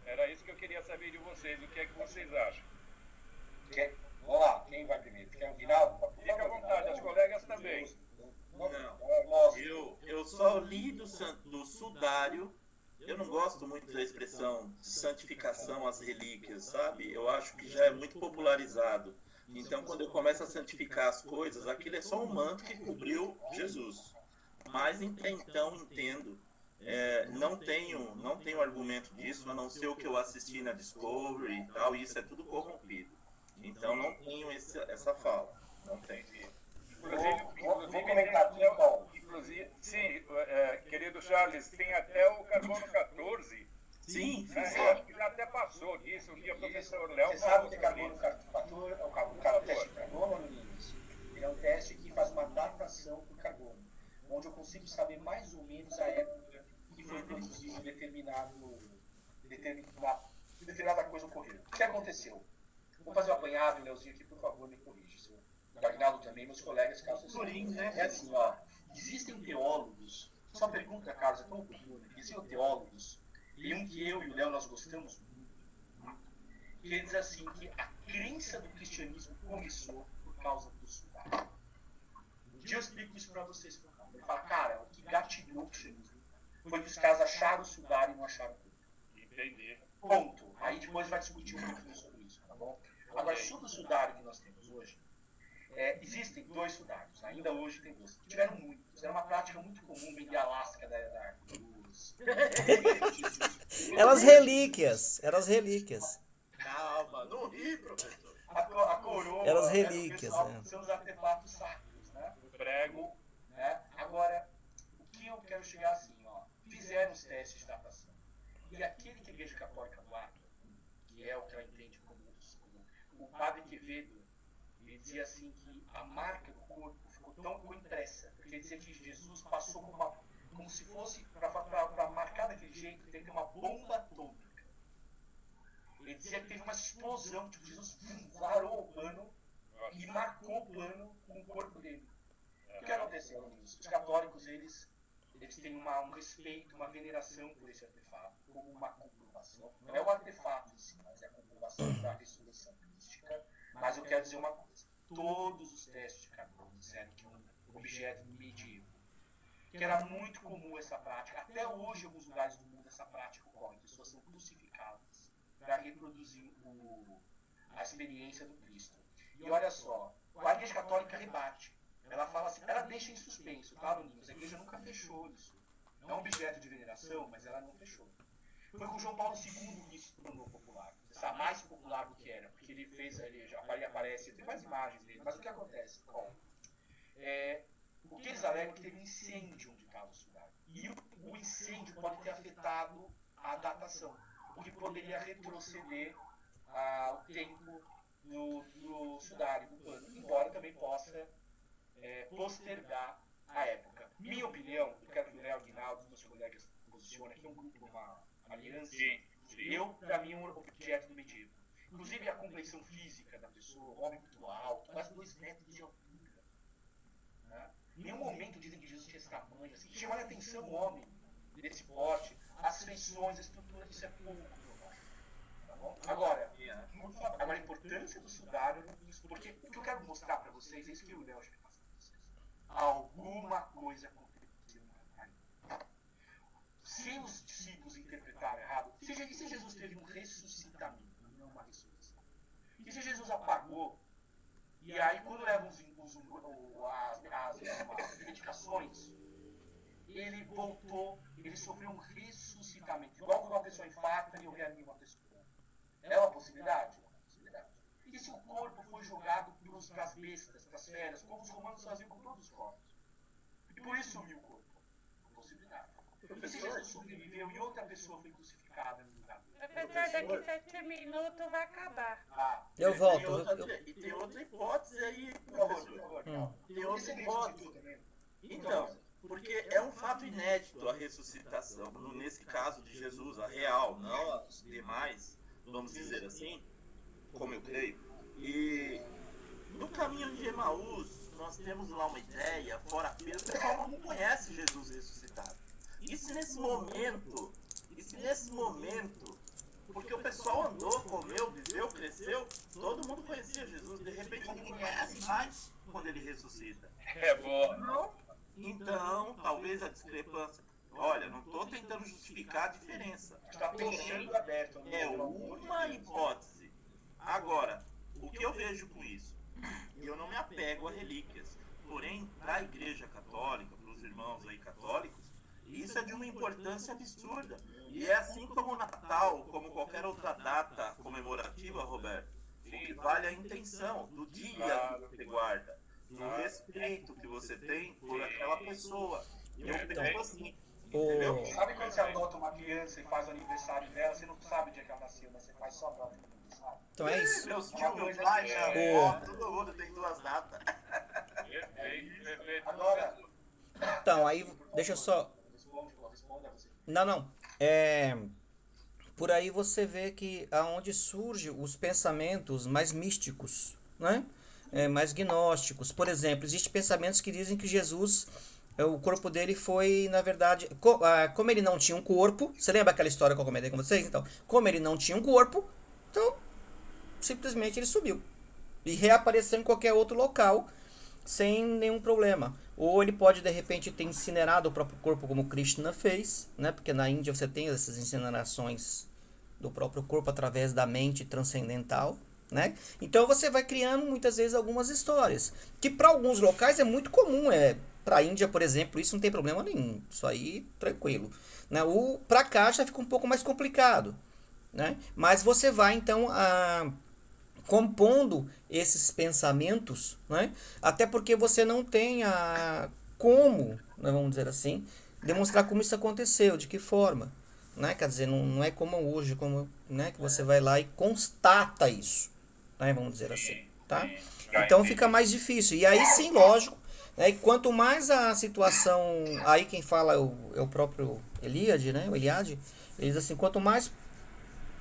Era isso que eu queria saber de vocês. O que é que vocês acham? Vamos lá, quem vai primeiro? Quer o Guinaldo? Fica à vontade, as colegas também. Não, eu só li do sudário. Eu não gosto muito da expressão santificação às relíquias, sabe? Eu acho que já é muito popularizado. Então, quando eu começo a santificar as coisas, aquilo é só um manto que cobriu Jesus. Mas então entendo. Não tenho argumento disso, a não ser o que eu assisti na Discovery e tal, e isso é tudo corrompido. Então não tenho essa fala. Não tenho. Inclusive, sim, querido Charles, tem até o carbono 14. Sim, acho que já até passou disso. Um dia o professor Léo. Você sabe o que é carbono 14? É o teste de carbono, meninos? Ele é um teste que faz uma datação por carbono, onde eu consigo saber mais ou menos a época que foi produzido determinada coisa ocorreu. O que aconteceu? Vou fazer um apanhado, Leozinho, aqui, por favor, me corrija. O Agnaldo também, meus colegas, caso vocês saibam. É assim, existem teólogos, só pergunta, Carlos, é tão oportuna, existem teólogos, e um que eu e o Léo nós gostamos muito, que ele diz assim, que a crença do cristianismo começou por causa do sudário. Um dia eu explico isso para vocês, por favor. Ele fala, cara, o que gatilhou o cristianismo foi que os caras acharam o sudário e não acharam tudo. Entendi. Ponto. Aí depois vai discutir um pouquinho sobre isso, tá bom? Agora, sobre o sudário que nós temos hoje, existem 2 sudários. Ainda hoje tem 2. Tiveram muitos. Era uma prática muito comum vender a lasca da cruz. Eram as relíquias. Calma, não ri, professor. A coroa. Eram as relíquias. São os artefatos sacros, né? O prego. Né? Agora, o que eu quero chegar assim, fizeram os testes de datação. E aquele que a Igreja Católica do que é o que ela entende como o padre Quevedo, ele dizia assim que a marca do corpo ficou impressa, porque ele dizia que Jesus passou como se fosse, para marcar daquele jeito, tem que ter uma bomba atômica. Ele dizia que teve uma explosão, tipo, Jesus varou o pano e marcou o pano com o corpo dele. O que aconteceu, amigos? Os católicos, eles têm um respeito, uma veneração por esse artefato, como uma comprovação. Não é o artefato em si, mas é a comprovação da ressurreição mística. Mas eu quero dizer uma coisa. Todos os testes de carbono disseram que um objeto medieval, que era muito comum essa prática, até hoje em alguns lugares do mundo essa prática ocorre, pessoas são crucificadas para reproduzir a experiência do Cristo. E olha só, a Igreja Católica rebate. Ela fala assim, ela deixa em suspenso, tá, meninos? A Igreja nunca fechou isso. É um objeto de veneração, mas ela não fechou. Foi com João Paulo II que isso se tornou popular. Está mais popular do que era, porque ele já aparece, tem mais imagens dele. Mas o que acontece? Bom, o que eles alegam é que teve um incêndio onde estava o sudário. E o incêndio pode ter afetado a datação, o que poderia retroceder o tempo do sudário, do pano, embora também possa postergar a época. Minha opinião, eu quero que o Léo Guinaldo, meus colegas, posicione aqui um grupo, uma aliança. Sim. Para mim, um objeto do medieval. Inclusive a complexão física da pessoa, o homem muito alto, quase 2 metros de altura. Né? Em nenhum momento dizem que Jesus tinha esse tamanho. Assim, chamar a atenção o homem desse porte, as feições, a estrutura, isso é pouco. Tá bom? Agora, a importância do sudário, porque o que eu quero mostrar para vocês é isso que o Léo já passou para vocês. Alguma coisa aconteceu na Caim. Se os discípulos interpretaram errado, se Jesus teve um ressuscitamento, não uma ressurreição, e se Jesus apagou, e aí quando levam as medicações, ele voltou, ele sofreu um ressuscitamento, igual quando uma pessoa infarta e eu reanimo uma pessoa. É uma possibilidade? É uma possibilidade. E se o corpo foi jogado para as bestas, para as feras, como os romanos faziam com todos os corpos? E por isso sumiu o corpo. Possibilidade. Jesus sobreviveu e outra pessoa foi crucificada no lugar dele. Professor, daqui 7 minutos vai acabar. Eu volto. E tem outra hipótese aí, Por favor, professor. por favor. Tem outra Esse hipótese. vídeo também. Então, porque é um fato inédito a ressuscitação, nesse caso de Jesus, a real, não os demais, vamos dizer assim, como eu creio. E no caminho de Emaús, nós temos lá uma ideia, fora Pedro, o pessoal não conhece Jesus ressuscitado. E se nesse momento, porque o pessoal andou, comeu, viveu, cresceu, todo mundo conhecia Jesus, de repente ninguém conhece mais quando ele ressuscita. É boa. Então, talvez a discrepância. Olha, não estou tentando justificar a diferença. Está pensando aberto. É uma hipótese. Agora, o que eu vejo com isso? Eu não me apego a relíquias. Porém, para a Igreja Católica, para os irmãos aí católicos, isso é de uma importância absurda. E é assim como o Natal, como qualquer outra data comemorativa, Roberto. O que vale é a intenção do dia que você guarda, do respeito que você tem por aquela pessoa. Eu penso assim, entendeu? Sabe quando você adota uma criança e faz o aniversário dela, você não sabe o dia que ela nasceu, mas você faz só a data do aniversário? Então é isso. Meus tios, meu pai, minha avó, todo mundo tem 2 datas. Perfeito. Agora, Então, aí, deixa eu só... responda você. Não. Por aí você vê que aonde surgem os pensamentos mais místicos, né? Mais gnósticos. Por exemplo, existem pensamentos que dizem que Jesus, o corpo dele foi, na verdade... Como ele não tinha um corpo... Você lembra aquela história que eu comentei com vocês? Então, como ele não tinha um corpo, então, simplesmente ele subiu. E reapareceu em qualquer outro local, sem nenhum problema. Ou ele pode, de repente, ter incinerado o próprio corpo, como Krishna fez, né? Porque na Índia você tem essas incinerações do próprio corpo através da mente transcendental, né? Então você vai criando, muitas vezes, algumas histórias. Que para alguns locais é muito comum. Para a Índia, por exemplo, isso não tem problema nenhum. Isso aí, tranquilo. Né? Para cá já fica um pouco mais complicado, né? Mas você vai, então, compondo esses pensamentos, né? Até porque você não tem como, né, vamos dizer assim, demonstrar como isso aconteceu, de que forma, né? Quer dizer, não é como hoje, né, que você vai lá e constata isso, né, vamos dizer assim, tá? Então fica mais difícil. E aí sim, lógico, né, e quanto mais a situação, aí quem fala é o próprio Eliade, né? O Eliade, ele diz assim, quanto mais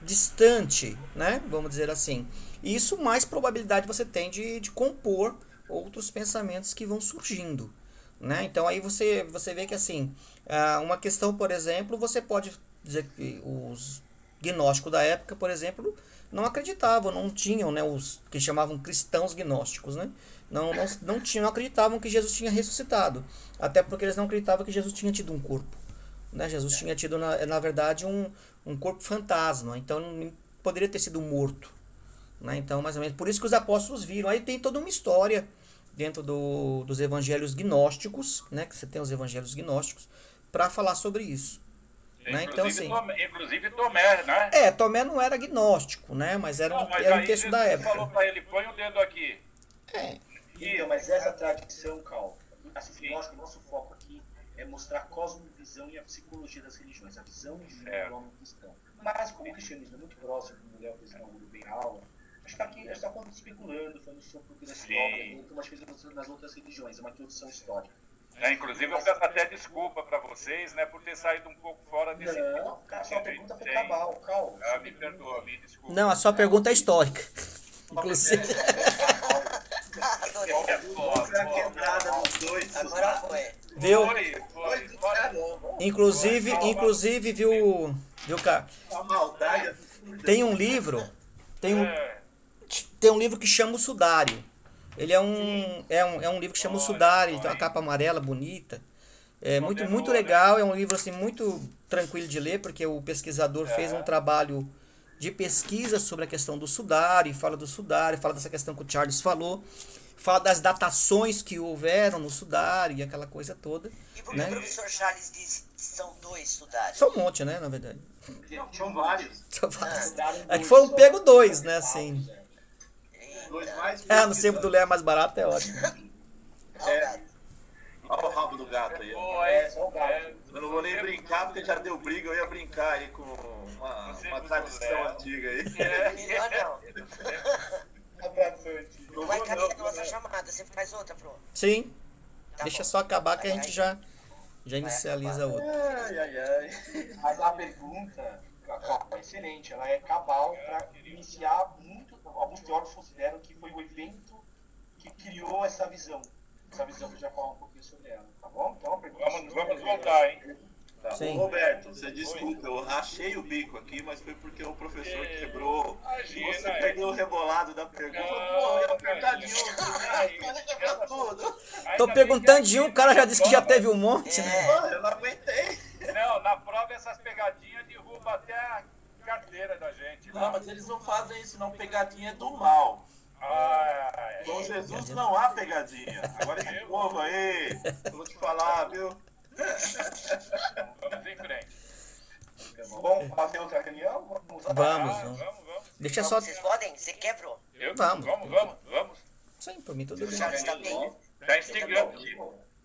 distante, né, vamos dizer assim, isso mais probabilidade você tem de compor outros pensamentos que vão surgindo, né? Então aí você vê que assim, uma questão, por exemplo, você pode dizer que os gnósticos da época, por exemplo, não acreditavam, não tinham, né, os que chamavam cristãos gnósticos, né? Não acreditavam que Jesus tinha ressuscitado, até porque eles não acreditavam que Jesus tinha tido um corpo, né? Jesus tinha tido, na verdade, um corpo fantasma, então não poderia ter sido morto, né? Então, mais ou menos, por isso que os apóstolos viram. Aí tem toda uma história dentro dos evangelhos gnósticos, né? Que você tem os evangelhos gnósticos, para falar sobre isso. Né? Então, assim, inclusive Tomé, né? Tomé não era gnóstico, né? Mas era um texto da época. Falou para ele, põe o dedo aqui. Então, mas essa tradição, Cal, assim, o nosso foco aqui é mostrar a cosmovisão e a psicologia das religiões, a visão de vida do homem cristão. Mas como o cristianismo é muito próximo, como o Léo fez na bem aula, a gente está aqui, a gente está especulando, falando sobre cultura histórica, como a gente fez nas outras religiões, é uma introdução histórica. Inclusive, eu peço até desculpa para vocês, né, por ter saído um pouco fora desse tema. Não, cara, sua pergunta foi cabal, Cal. Me perdoa, me desculpa. Não, a sua pergunta é histórica. Inclusive. Adorei. Agora foi. Viu? Foi. Inclusive, viu, cara? A maldade. Tem um livro, tem um livro que chama O Sudário. Ele é um livro que chama O Sudário, ele tem uma capa amarela bonita. É muito legal, é um livro assim muito tranquilo de ler, porque o pesquisador fez um trabalho de pesquisa sobre a questão do sudário, fala do sudário, fala dessa questão que o Charles falou, fala das datações que houveram no sudário e aquela coisa toda. E por que o professor Charles diz que são 2 sudários? São um monte, né, na verdade. Tinham vários. É que foram pego 2, né, assim. 2 mais. No sebo do Léo é mais barato, é ótimo. Olha o rabo do gato aí. Só o gato. Eu não vou nem brincar, porque já deu briga, eu ia brincar aí com uma tradição antiga aí. Melhor não. Abraço, antigo. Não vai caber a nossa chamada, você faz outra, Pro. Sim. Tá Deixa bom. só acabar que a Vai, gente vai. já inicializa outra. Ai. Mas a pergunta, é excelente, ela é cabal para iniciar muito. Alguns teóricos consideram que foi o evento que criou essa visão. Essa visão que eu já falo um pouquinho sobre ela, tá bom? Então, a pergunta Vamos voltar, hein? Tá. Sim. Ô, Roberto, você desculpa, eu rachei o bico aqui, mas foi porque o professor quebrou. Imagina, Você perdeu o rebolado da pergunta. Pô, eu ia perguntar de um, né? Quebrar tudo. Tô perguntando de um, o cara já disse que já teve um monte, né? Pô, eu não aguentei. Não, na prova essas pegadinhas derrubam até a carteira da gente. Não, mas eles não fazem isso, não. Pegadinha é do mal. Com Jesus não há pegadinha. Agora esse povo aí, eu vou te falar, viu? Vamos em frente. Vamos fazer outra reunião? Vamos lá? Vamos. Vamos. Deixa só. Vocês podem? Você quer, Pro? Vamos. Vamos. Sim, por mim tudo bem. Já está bem. Tá instigando.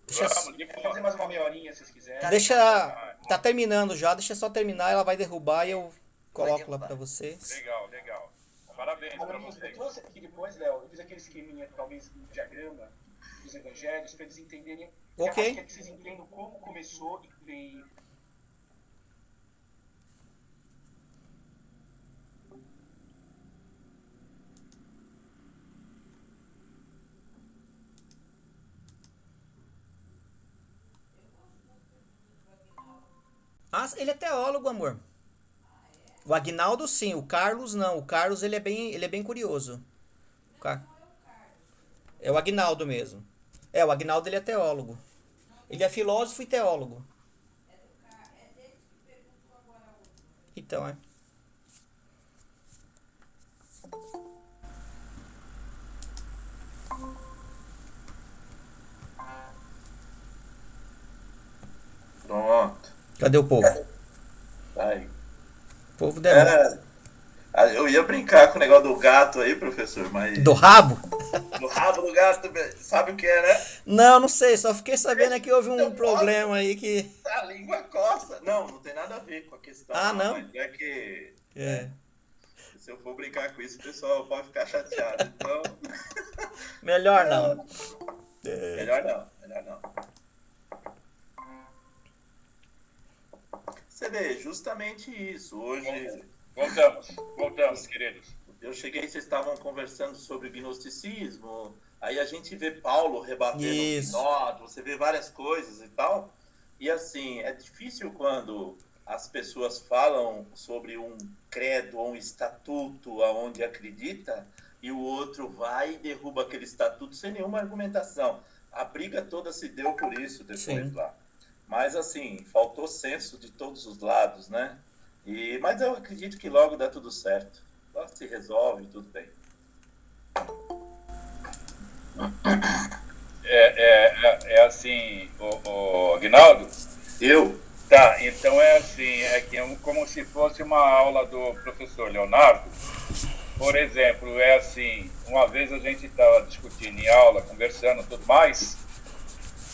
Deixa, Vamos, de Vamos boa. fazer mais uma meia horinha, se vocês quiserem. deixa. Tá terminando já, deixa só terminar, ela vai derrubar e eu coloco lá derrubar. pra vocês. Legal. Parabéns pra Eu vocês. trouxe aqui depois, Léo, eu fiz aquele esqueminha, talvez, no diagrama dos evangelhos, para eles entenderem. Ok. Acho que é que vocês entendam como começou e Ah, ele é teólogo, amor. O Agnaldo sim, o Carlos não. O Carlos ele é bem curioso. É o Agnaldo mesmo. O Agnaldo ele é teólogo. Ele é filósofo e teólogo. Então, é. Pronto. Cadê o povo? Tá aí. O povo demora. Eu ia brincar com o negócio do gato aí, professor, mas. Do rabo? Do rabo do gato, sabe o que é, né? Não sei. Só fiquei sabendo que houve um problema aí que... A língua coça. Não tem nada a ver com a questão. Ah, não? Mas é que. É. Se eu for brincar com isso, o pessoal pode ficar chateado. Então. Melhor não. Melhor não. Você vê, justamente isso. Hoje. Voltamos, queridos. Eu cheguei, vocês estavam conversando sobre gnosticismo, aí a gente vê Paulo rebatendo Isso. o gnose, você vê várias coisas e tal. E assim, é difícil quando as pessoas falam sobre um credo ou um estatuto aonde acredita e o outro vai e derruba aquele estatuto sem nenhuma argumentação. A briga toda se deu por isso depois Sim. lá. Mas assim, faltou senso de todos os lados, né? Mas eu acredito que logo dá tudo certo. Logo se resolve, tudo bem. É assim, o Aguinaldo? Eu? Tá, então é assim, é que como se fosse uma aula do professor Leonardo. Por exemplo, é assim, uma vez a gente estava discutindo em aula, conversando e tudo mais,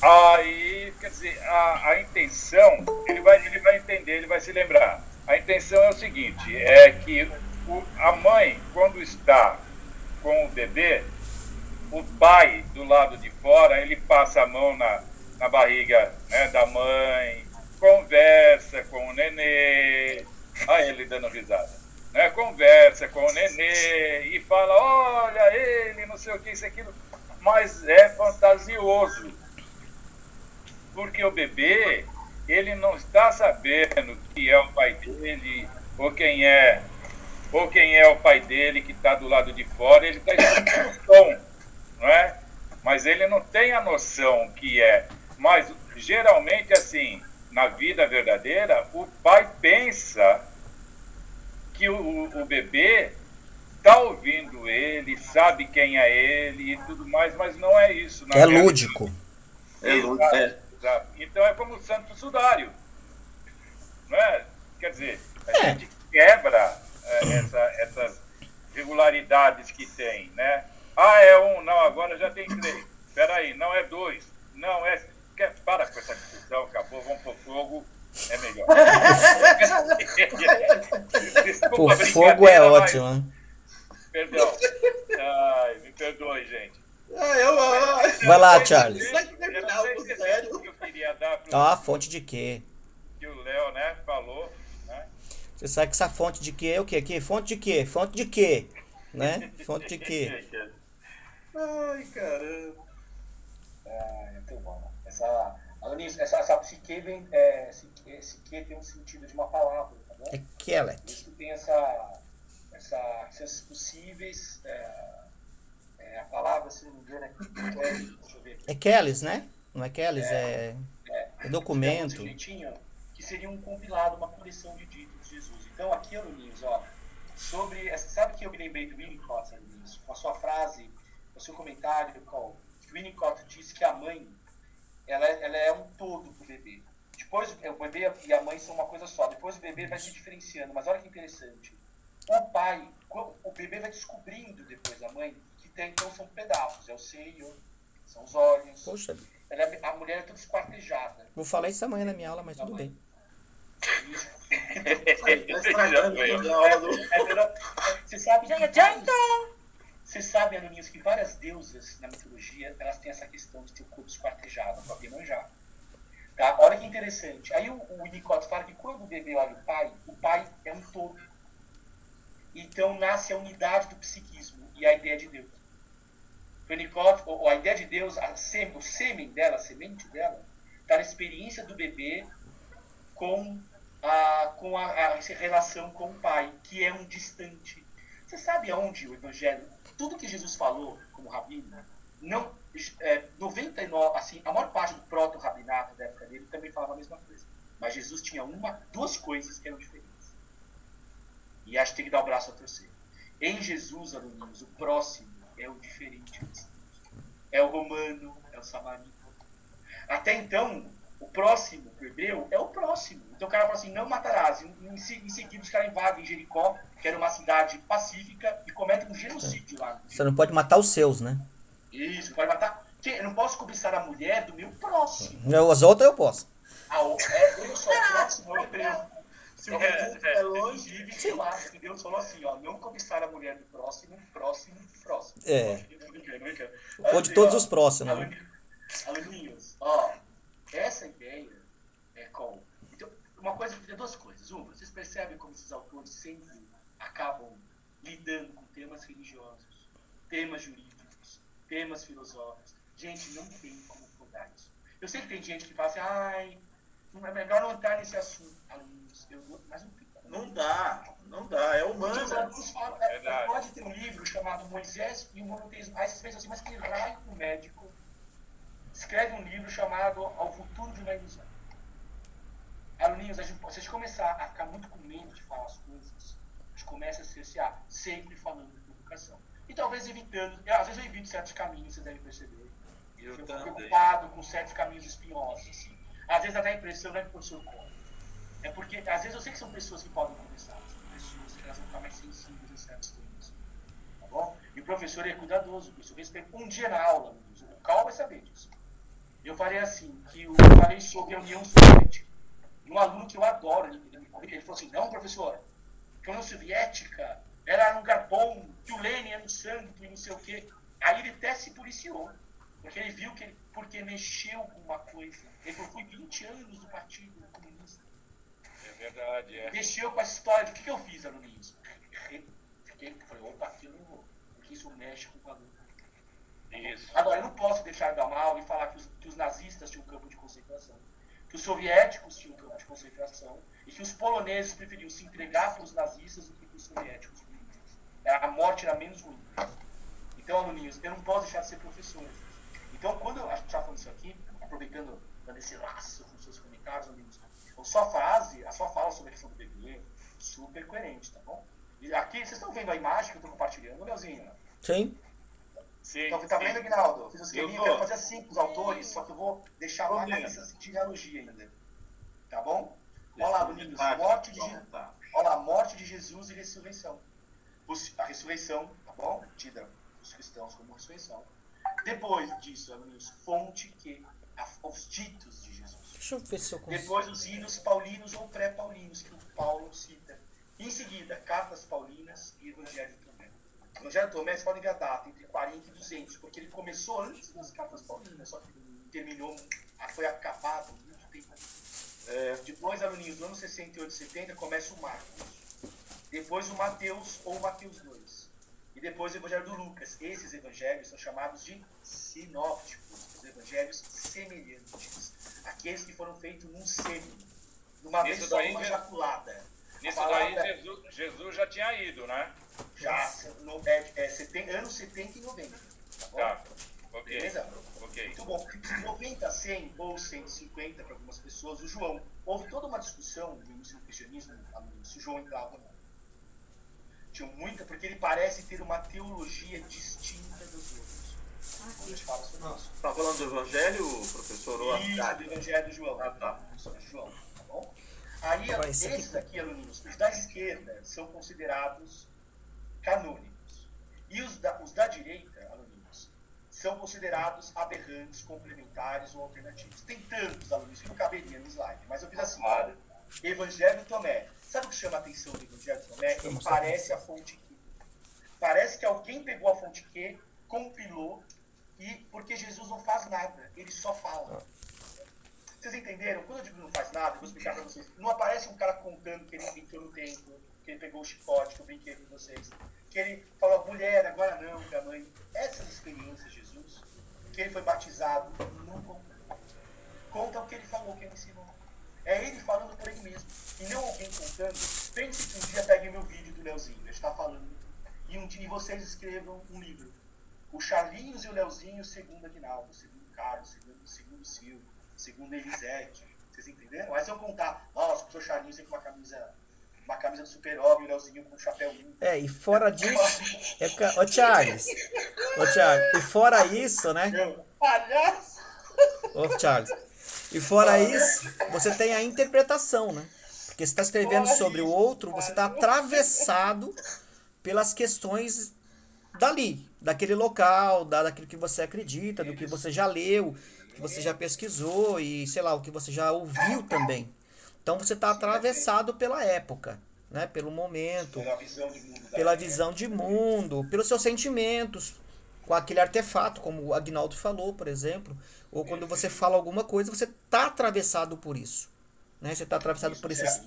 aí, quer dizer, a intenção, ele vai entender, ele vai se lembrar. A intenção é o seguinte, é que a mãe, quando está com o bebê, o pai, do lado de fora, ele passa a mão na barriga, né, da mãe, conversa com o nenê, aí ele dando risada, né, conversa com o nenê e fala, olha ele, não sei o que, isso, aquilo, mas é fantasioso, porque o bebê, ele não está sabendo que é o pai dele, ou quem é o pai dele que está do lado de fora, ele está escutando o tom, não é? Mas ele não tem a noção que é. Mas, geralmente, assim, na vida verdadeira, o pai pensa que o bebê está ouvindo ele, sabe quem é ele e tudo mais, mas não é isso. É lúdico. Exato. Então é como o Santo Sudário, não é? Quer dizer, a gente quebra essas regularidades que tem, né? Ah, é um, não, agora já tem 3. Espera aí, não é 2, não é... Para com essa discussão, acabou, vamos pro fogo, é melhor. Pô, Desculpa a fogo é brincadeira, mas- ótimo, né? Perdão. Ai, me perdoe, gente. Vai lá, Eu Charles. não sei se esse exemplo que eu queria dar pro Ó, fonte de quê? que o Léo, né, falou, né? Você sabe que essa fonte de quê é o quê? Que fonte de quê? Fonte de quê? Né? Fonte de quê? Ai, caramba. Muito bom. Essa psique vem. Psique tem um sentido de uma palavra, tá bom? É Kelet. Isso tem esses possíveis. A palavra, se não me engano, deixa eu ver. É Kelis, né? Não é Kelis, é documento. Que seria um compilado, uma coleção de ditos de Jesus. Então, aqui, aluninhos, ó, sabe que eu me lembrei do Winnicott, aluninhos, com a sua frase, com o seu comentário, Paul, que o Winnicott disse que a mãe, ela é um todo pro bebê. Depois, o bebê e a mãe são uma coisa só. Depois o bebê vai se diferenciando. Mas olha que interessante. O bebê vai descobrindo depois da mãe que então são pedaços. É o seio, são os olhos. Poxa, A mulher é toda esquartejada. vou falar isso amanhã na minha aula, mas tudo bem. Você sabe, aluninhos, que várias deusas na mitologia, elas têm essa questão de ter o corpo esquartejado, para manjar. Tá? Olha que interessante. Aí o Winnicott fala que quando o bebê olha o pai é um todo. Então nasce a unidade do psiquismo e a ideia de Deus. O Winnicott, a ideia de Deus, o sêmen dela, a semente dela, está na experiência do bebê com essa relação com o pai, que é um distante. Você sabe aonde o Evangelho, tudo que Jesus falou como rabino, não, 99, assim, a maior parte do proto-rabinato da época dele também falava a mesma coisa. Mas Jesus tinha duas coisas que eram diferentes. E acho que tem que dar o braço a torcer. Em Jesus, alunos, o próximo é o diferente. É o romano, é o samaritano. Até então, o próximo, o hebreu, é o próximo. Então o cara fala assim, não matarás. Em seguida, os caras invadem Jericó, que era uma cidade pacífica, e cometem um genocídio lá. Você não pode matar os seus, né? Isso, pode matar. Eu não posso cobiçar a mulher do meu próximo. As outras eu posso. Eu sou o próximo, é hebreu. Se o recurso é longe, sei lá, entendeu? Falou assim, ó, não cobiçar a mulher do próximo. É. Brincando. Ou de todos os próximos. Né? Aluninhos, ó, essa ideia é com... Então, duas coisas. Uma, vocês percebem como esses autores sempre acabam lidando com temas religiosos, temas jurídicos, temas filosóficos. Gente, não tem como mudar isso. Eu sei que tem gente que fala assim, é melhor não entrar nesse assunto. Alunos, mas não dá, é humano. Pode ter um livro chamado Moisés e o Monoteísmo. Aí vocês pensam assim, mas que raio do médico escreve um livro chamado Ao Futuro de uma Ilusão. Aluninhos, se a gente começar a ficar muito com medo de falar as coisas, a gente começa a cercear, sempre falando de educação. E talvez evitando, às vezes eu evito certos caminhos, vocês devem perceber. Eu fico preocupado com certos caminhos espinhosos. Assim. Às vezes até a impressão não é que o professor conta. É porque, às vezes eu sei que são pessoas que podem conversar, são pessoas que elas vão ficar mais sensíveis em certos temas. Tá bom? E o professor é cuidadoso, o professor respeita. Um dia na aula, o Cal vai saber disso. Eu falei assim, eu falei sobre a União Soviética. E um aluno que eu adoro, ele falou assim, não, professor, que a União Soviética era um lugar bom, que o Lenin era um santo e não sei o quê. Aí ele até se policiou, porque ele viu que porque mexeu com uma coisa. Ele falou, fui 20 anos do Partido Comunista. É verdade, é. Mexeu com essa história. O que eu fiz, aluninhos? Falei, opa, aquilo não vou. Porque isso mexe com o valor. Isso. Agora, eu não posso deixar de dar mal e falar que os nazistas tinham um campo de concentração, que os soviéticos tinham um campo de concentração e que os poloneses preferiam se entregar para os nazistas do que para os soviéticos. A morte era menos ruim. Então, aluninhos, eu não posso deixar de ser professor. Então, quando eu estava falando isso aqui, aproveitando esse laço com seus comentários, aluninhos, a sua fala sobre a questão do bebê, super coerente, tá bom? E aqui, vocês estão vendo a imagem que eu estou compartilhando, Leozinho? Sim. Sim. Então, tá vendo, Aguinaldo? Fiz o esqueminha, eu quero fazer assim com os autores, só que eu vou deixar mais nessa genealogia ainda. Tá bom? Olha lá, aluninhos, morte de Jesus e ressurreição. A ressurreição, tá bom? Tida os cristãos como ressurreição. Depois disso, alunos, fonte que aos ditos de Jesus. Deixa eu ver se eu consigo. Depois os hinos paulinos ou pré-paulinos, que o Paulo cita. Em seguida, cartas paulinas e Evangelho de Tomé. O Evangelho de Tomé, você pode ver a data, entre 40 e 200, porque ele começou antes das cartas paulinas, só que terminou, foi acabado muito tempo. Depois, aluninhos, no ano 68 e 70, começa o Marcos. Depois o Mateus ou Mateus 2. E depois o Evangelho do Lucas. Esses evangelhos são chamados de sinópticos, os evangelhos semelhantes. Aqueles que foram feitos num sêmen, numa vez só, uma ejaculada. Nisso daí Jesus já tinha ido, né? Já, anos 70 e 90. Tá bom? Tá, ok. Beleza? Ok. Muito bom. 90 a 100 ou 150 para algumas pessoas. O João, houve toda uma discussão no início do cristianismo, se o João entrava ou não. Tinha muita, porque ele parece ter uma teologia distinta dos outros. A gente fala sobre isso. Tá falando do Evangelho, professor? Isso, do Evangelho do João. Tá. Sobre João, tá bom? Aí, esses aqui, alunos, os da esquerda são considerados canônicos. E os da direita, alunos, são considerados aberrantes, complementares ou alternativos. Tem tantos, alunos, que não caberia no slide, mas eu fiz assim, olha, Evangelho de Tomé. Sabe o que chama a atenção do Evangelho de Tomé? Ele parece a fonte Q. Parece que alguém pegou a fonte Q, compilou, porque Jesus não faz nada, ele só fala. Vocês entenderam? Quando eu digo não faz nada, eu vou explicar para vocês. Não aparece um cara contando que ele entrou no templo, que ele pegou o chicote, que eu brinquei com vocês. Que ele falou, mulher, agora não, minha mãe. Essas experiências de Jesus, que ele foi batizado, não conta. Conta o que ele falou, o que ele ensinou. É ele falando por ele mesmo. E não alguém contando. Pense que um dia peguem meu vídeo do Leozinho, ele está falando. E vocês escrevam um livro. O Charlinhos e o Leozinho, segundo Aguinaldo, segundo Carlos, segundo Silvio, segundo Elisete. Vocês entenderam? Mas se eu contar, nossa, o professor Charlinhos tem com uma camisa do Super-Homem, o Leozinho com um chapéu lindo. E fora disso... Ô, Charles, e fora isso, né? Palhaço! Ô, Charles, e fora isso, você tem a interpretação, né? Porque você está escrevendo sobre o outro, você está atravessado pelas questões dali, daquele local, daquilo que você acredita, do que você já leu, que você já pesquisou e, sei lá, o que você já ouviu também. Então você está atravessado pela época, né? Pelo momento, pela visão de mundo, pelos seus sentimentos, com aquele artefato, como o Aguinaldo falou, por exemplo, ou quando você fala alguma coisa, você está atravessado por isso, né? Você está atravessado por essas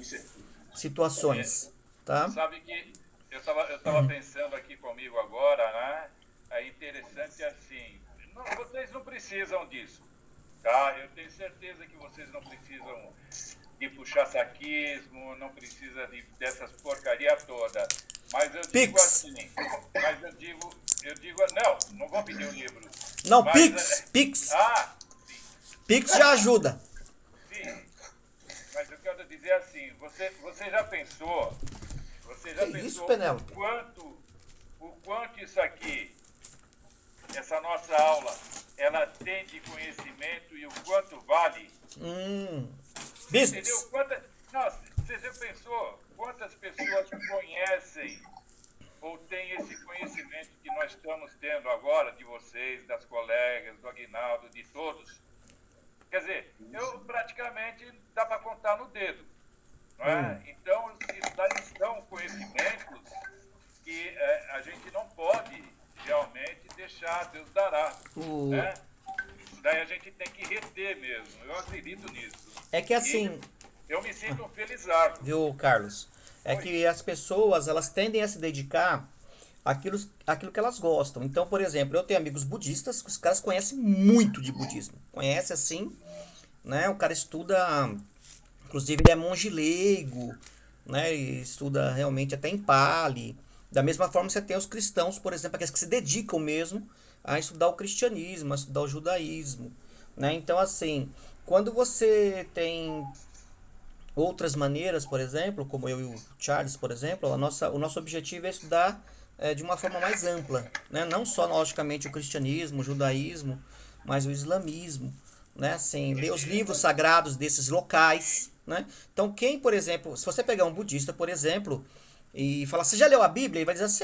situações, tá? Sabe que eu tava pensando aqui comigo agora, né? É interessante assim, vocês não precisam disso, tá? Eu tenho certeza que vocês não precisam de puxar saquismo, não precisa dessas porcaria toda. Mas eu digo assim, não vou pedir um livro. Não, mas, Pix. Pix já ajuda. Sim, mas eu quero dizer assim, você já pensou o quanto isso aqui, essa nossa aula, ela tem de conhecimento e o quanto vale? Business. Entendeu? Você já pensou quantas pessoas conhecem ou têm esse conhecimento que nós estamos tendo agora, de vocês, das colegas, do Aguinaldo, de todos? Quer dizer, eu praticamente dá para contar no dedo. Não é? Então, isso daí são conhecimentos que a gente não pode realmente deixar, Deus dará. Né? Daí a gente tem que reter mesmo. Eu acredito nisso. É que assim... Eu me sinto um felizardo. Viu, Carlos? É que as pessoas, elas tendem a se dedicar àquilo que elas gostam. Então, por exemplo, eu tenho amigos budistas, que os caras conhecem muito de budismo. Conhece assim, né? O cara estuda, inclusive ele é monge leigo, né? E estuda realmente até em Pali. Da mesma forma você tem os cristãos, por exemplo, aqueles que se dedicam mesmo a estudar o cristianismo, a estudar o judaísmo, né? Então, assim, quando você tem outras maneiras, por exemplo, como eu e o Charles, por exemplo, o nosso objetivo é estudar de uma forma mais ampla, né? Não só, logicamente, o cristianismo, o judaísmo, mas o islamismo, né? Assim, ler os livros sagrados desses locais, né? Então, por exemplo, se você pegar um budista, por exemplo, e falar, você já leu a Bíblia? Ele vai dizer assim,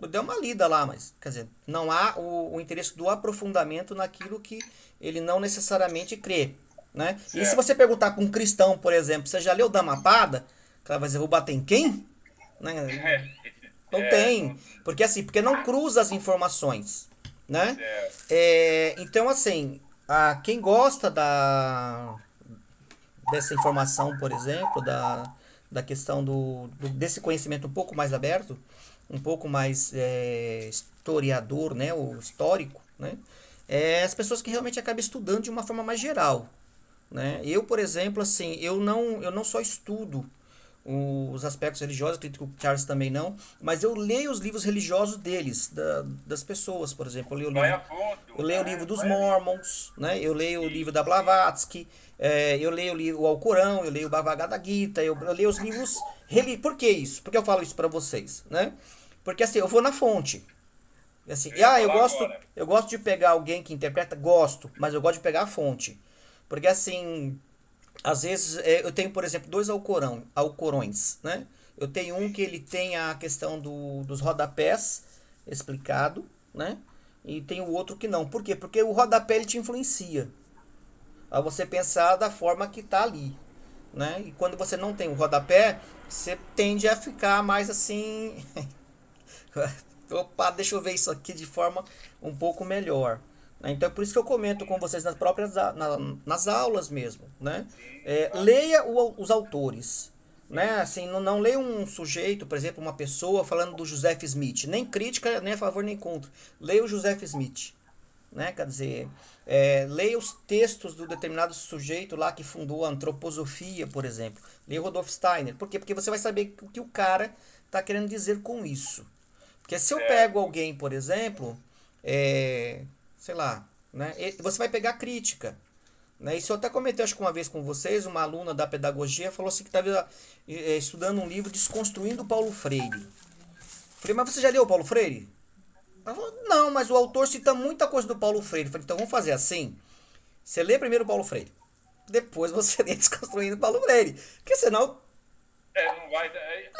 eu dei uma lida lá, mas, quer dizer, não há o interesse do aprofundamento naquilo que ele não necessariamente crê, né? E se você perguntar para um cristão, por exemplo, você já leu Dhammapada? O cara vai dizer, vou bater em quem? Né? Não tem, porque assim, porque não cruza as informações, né? Então, assim, quem gosta dessa informação, por exemplo, da questão desse conhecimento um pouco mais aberto, um pouco mais historiador, né, ou histórico, né, as pessoas que realmente acabam estudando de uma forma mais geral, né? Eu, por exemplo, assim, eu não só estudo os aspectos religiosos, acredito que o Charles também não, mas eu leio os livros religiosos deles, das pessoas, por exemplo. Eu leio o livro dos Mormons, né? Eu leio o livro da Blavatsky, eu leio o Alcorão, eu leio o Bhagavad Gita, eu leio os livros religiosos. Por que isso? Por que eu falo isso para vocês, né? Porque assim, eu vou na fonte. Assim, eu gosto de pegar alguém que interpreta, gosto, mas eu gosto de pegar a fonte. Porque assim, às vezes eu tenho, por exemplo, dois alcorões, né? Eu tenho um que ele tem a questão dos rodapés explicado, né? E tem o outro que não. Por quê? Porque o rodapé ele te influencia a você pensar da forma que tá ali, né? E quando você não tem o rodapé, você tende a ficar mais assim, opa, deixa eu ver isso aqui de forma um pouco melhor. Então é por isso que eu comento com vocês nas próprias nas aulas mesmo, né? Leia os autores, né? Assim, não leia um sujeito, por exemplo, uma pessoa falando do Joseph Smith, nem crítica, nem a favor nem contra. Leia o Joseph Smith, né? Quer dizer, leia os textos do determinado sujeito lá que fundou a antroposofia, por exemplo. Leia Rudolf Steiner. Por quê? Porque você vai saber o que o cara está querendo dizer com isso. Porque se eu pego alguém, por exemplo, sei lá, né? Você vai pegar crítica, né? Isso eu até comentei, acho que uma vez com vocês, uma aluna da pedagogia falou assim que estava estudando um livro Desconstruindo Paulo Freire. Falei, mas você já leu o Paulo Freire? Ela falou, não, mas o autor cita muita coisa do Paulo Freire. Falei, então vamos fazer assim, você lê primeiro o Paulo Freire, depois você lê Desconstruindo Paulo Freire, porque senão não vai.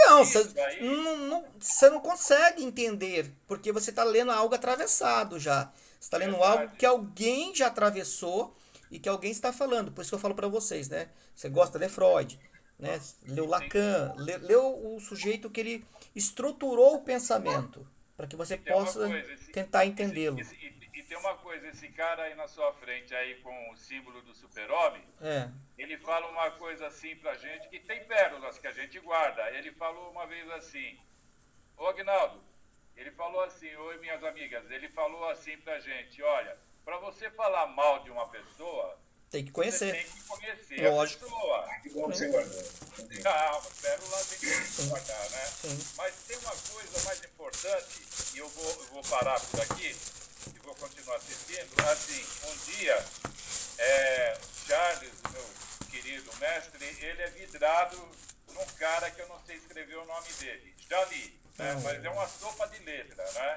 Não, você não consegue entender, porque você está lendo algo atravessado já. Você está lendo algo que alguém já atravessou e que alguém está falando. Por isso que eu falo para vocês, né? Você gosta de ler Freud, né? Leu Lacan, leu o sujeito que ele estruturou o pensamento, para que você possa tentar entendê-lo. E tem uma coisa, esse cara aí na sua frente, aí com o símbolo do super-homem, ele fala uma coisa assim pra gente, que tem pérolas que a gente guarda. Ele falou uma vez assim, ô Agnaldo, ele falou assim, oi minhas amigas, ele falou assim pra gente, olha, pra você falar mal de uma pessoa, tem que conhecer. Você tem que conhecer Lógico. a pessoa. Que bom que você guardou. Calma, pérola tem que guardar, né? Mas tem uma coisa mais importante, e eu vou parar por aqui, e vou continuar assistindo. Assim, um dia, Charles, meu querido mestre, ele é vidrado num cara que eu não sei escrever o nome dele. Já li, né? Mas é uma sopa de letra, né?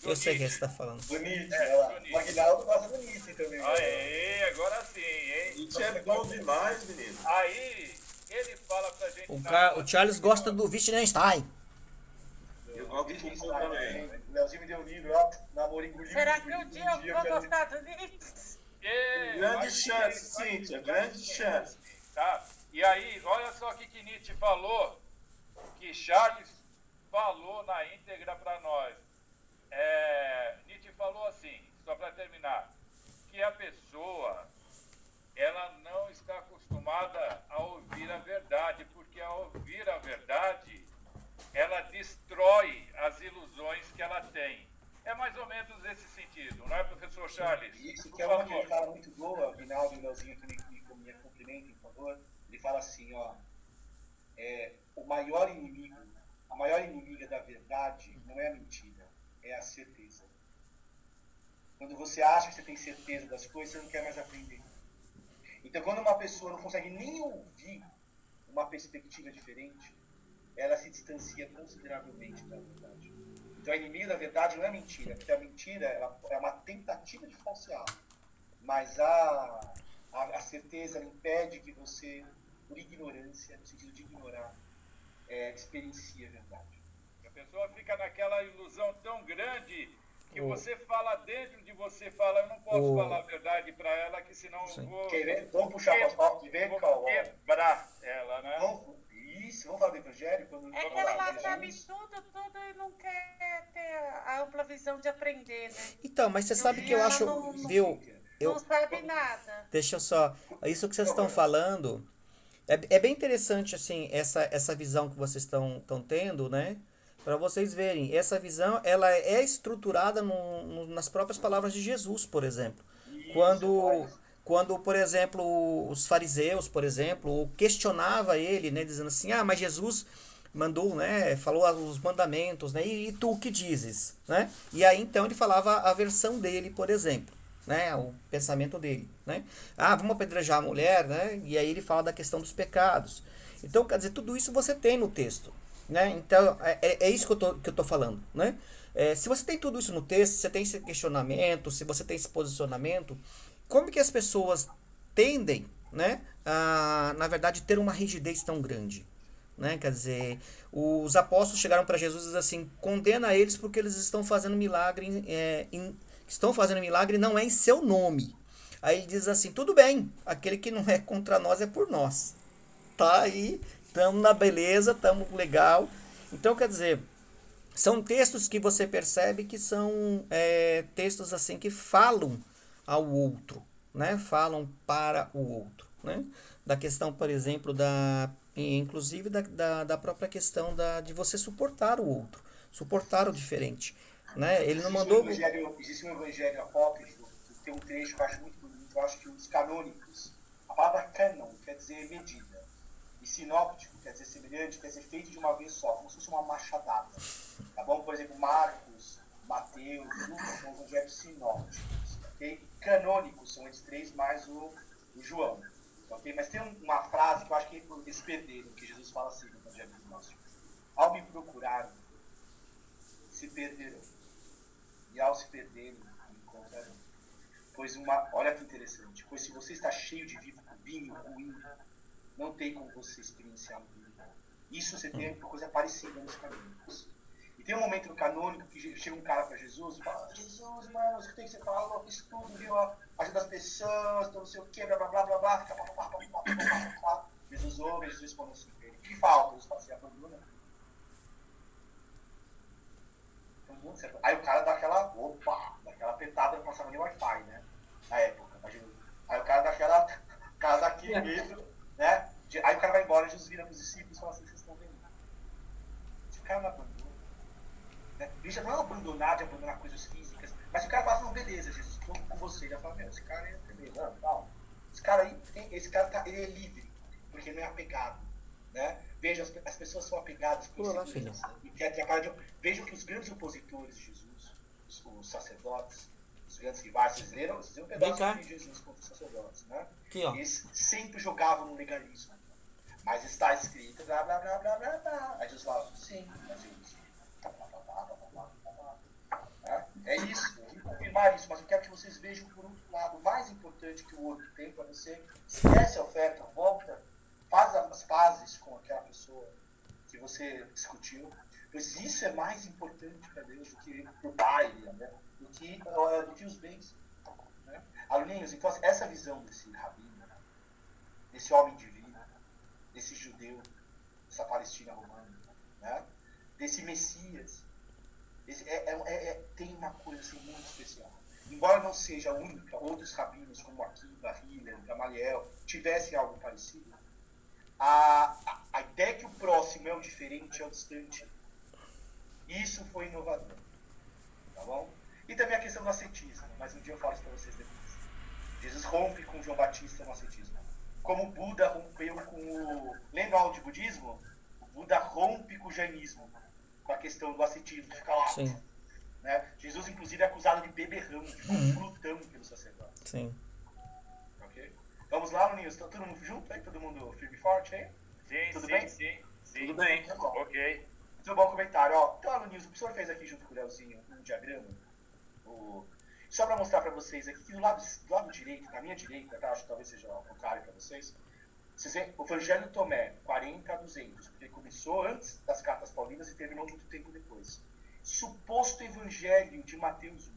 Eu sei quem você está falando. Bonito, olha lá. O Aguinaldo gosta do Nietzsche também. Aí, agora sim, hein? Nietzsche é bom demais, menino. Aí, ele fala pra gente... O Charles gosta do Wittgenstein. Eu gosto de futebol também. O Leozinho me deu um livro, ó, namoro engolido. Será que um dia eu vou gostar do Nietzsche? Grande chance, Cíntia, grande chance. Tá? E aí, olha só o que Nietzsche falou, que Charles falou na íntegra para nós. Nietzsche falou assim, só para terminar, que a pessoa, ela não está acostumada a ouvir a verdade, porque ao ouvir a verdade, ela destrói as ilusões que ela tem. É mais ou menos esse sentido, não é, professor Charles? Isso que é uma que ele fala muito boa, o Aguinaldo e o Leozinho também me cumprimentem, por favor. Ele fala assim, ó, a maior inimiga da verdade não é a mentira, é a certeza. Quando você acha que você tem certeza das coisas, você não quer mais aprender. Então, quando uma pessoa não consegue nem ouvir uma perspectiva diferente, ela se distancia consideravelmente da verdade. Então, a inimiga da verdade não é a mentira, porque a mentira é uma tentativa de falsear. Mas a certeza impede que você, por ignorância, no sentido de ignorar, experiencia a verdade. A pessoa fica naquela ilusão tão grande que você fala dentro de você, fala, eu não posso falar a verdade para ela, que senão eu vou... Vamos puxar para as fotos de ver, Cal? Quebrar ela, né? Vamos falar do Evangelho? É que ela sabe tudo e não quer ter a ampla visão de aprender, né? Então, mas você sabe que eu acho, viu? Não sabe nada. Deixa eu só, isso que vocês estão falando, é bem interessante, assim, essa visão que vocês estão tendo, né? Para vocês verem, essa visão, ela é estruturada nas próprias palavras de Jesus, por exemplo. Quando, por exemplo, os fariseus, por exemplo, questionava ele, né, dizendo assim, mas Jesus mandou, né, falou os mandamentos, né, e tu o que dizes, né? E aí, então, ele falava a versão dele, por exemplo, né, o pensamento dele, né? Vamos apedrejar a mulher, né? E aí ele fala da questão dos pecados. Então, quer dizer, tudo isso você tem no texto, né? Então, é isso que eu tô falando, né? Se você tem tudo isso no texto, você tem esse questionamento, se você tem esse posicionamento, como que as pessoas tendem, né, na verdade, ter uma rigidez tão grande? Né? Quer dizer, os apóstolos chegaram para Jesus e diziam assim, condena eles porque eles estão fazendo milagre, estão fazendo milagre não é em seu nome. Aí ele diz assim, tudo bem, aquele que não é contra nós é por nós. Tá aí, estamos na beleza, estamos legal. Então, quer dizer, são textos que você percebe que são textos assim que falam ao outro, né? Falam para o outro, né? Da questão, por exemplo, inclusive da própria questão de você suportar o outro, suportar o diferente, né? Ele não mandou... Existe um evangelho apócrifo, que tem um trecho que eu acho muito bonito, eu acho que os canônicos, a palavra canon quer dizer medida, e sinóptico quer dizer semelhante, quer dizer feito de uma vez só, como se fosse uma machadada, tá bom? Por exemplo, Marcos, Mateus, Lucas são evangelhos sinópticos, ok? Canônicos são esses três mais o João. Okay? Mas tem uma frase que eu acho que eles perderam, que Jesus fala assim no Evangelho dos Nossos. Ao me procurarem, se perderão. E ao se perderem, me encontrarão. Olha que interessante. Pois se você está cheio de vinho ruim, não tem como você experienciar o vinho. Isso você tem uma coisa parecida nos canônicos. E tem um momento no canônico que chega um cara para Jesus e fala, Jesus, mano, eu escutei que você falou isso tudo, viu? Ajuda as pessoas, não sei o que, blá blá blá blá blá, fica blá. Jesus ouve, Jesus responde assim pra ele, o que falta? Jesus fala assim, abandona. Aí o cara dá aquela apertada, não passava nem Wi-Fi, né? Na época, imagina. Aí o cara dá cara daquele mesmo, né? Aí o cara vai embora, Jesus vira pros discípulos e fala assim, vocês estão vendo? Se o cara não abandona, né? Ele já não é abandonar coisas físicas, mas se o cara fala, não, beleza, Jesus, estou com você, ele já fala, esse cara é beleza, não. Esse cara ele é livre, porque não é apegado, né? Veja, as pessoas são apegadas por segurança. Vejam que os grandes opositores de Jesus, os sacerdotes, os grandes rivais, vocês leram um pedaço de Jesus contra os sacerdotes, né? Aqui, eles sempre jogavam no legalismo. Mas está escrito, blá blá blá blá blá blá. Aí Jesus fala, sim, mas é isso. É isso, eu vou confirmar isso, mas eu quero que vocês vejam por outro lado, o mais importante que o outro tem para você, esquece a oferta, volta, faz as pazes com aquela pessoa que você discutiu, pois isso é mais importante para Deus do que o baile, né? do que os bens. Né? Aluninhos, então essa visão desse rabino, desse homem divino, desse judeu, dessa Palestina romana, né? Desse Messias, tem uma coisa assim, muito especial. Embora não seja a única, outros rabinos como Akiva, Hillel, Gamaliel tivessem algo parecido, a ideia que o próximo é o diferente, é o distante, isso foi inovador. Tá bom? E também a questão do ascetismo, mas um dia eu falo isso para vocês depois. Jesus rompe com João Batista no ascetismo. Como o Buda rompeu com o... Lembra o de budismo? O Buda rompe com o jainismo, com a questão do ascetismo, de ficar lá. Sim. Né? Jesus, inclusive, é acusado de beberrão, de glutão pelos sacerdotes. Sim. Ok? Vamos lá, Luninhos? Todo mundo junto aí? Todo mundo firme e forte aí? Sim, Tudo sim, bem? sim. Tudo bem, tá bom. Ok. Muito bom comentário. Ó, então, Luninhos, o professor fez aqui junto com o Leozinho um diagrama. Só para mostrar para vocês aqui, que do lado direito, na minha direita, tá? Acho que talvez seja ao contrário para vocês. Vocês veem o Evangelho Tomé, 40 a 200, porque ele começou antes da Paulinas e terminou muito tempo depois. Suposto evangelho de Mateus 1.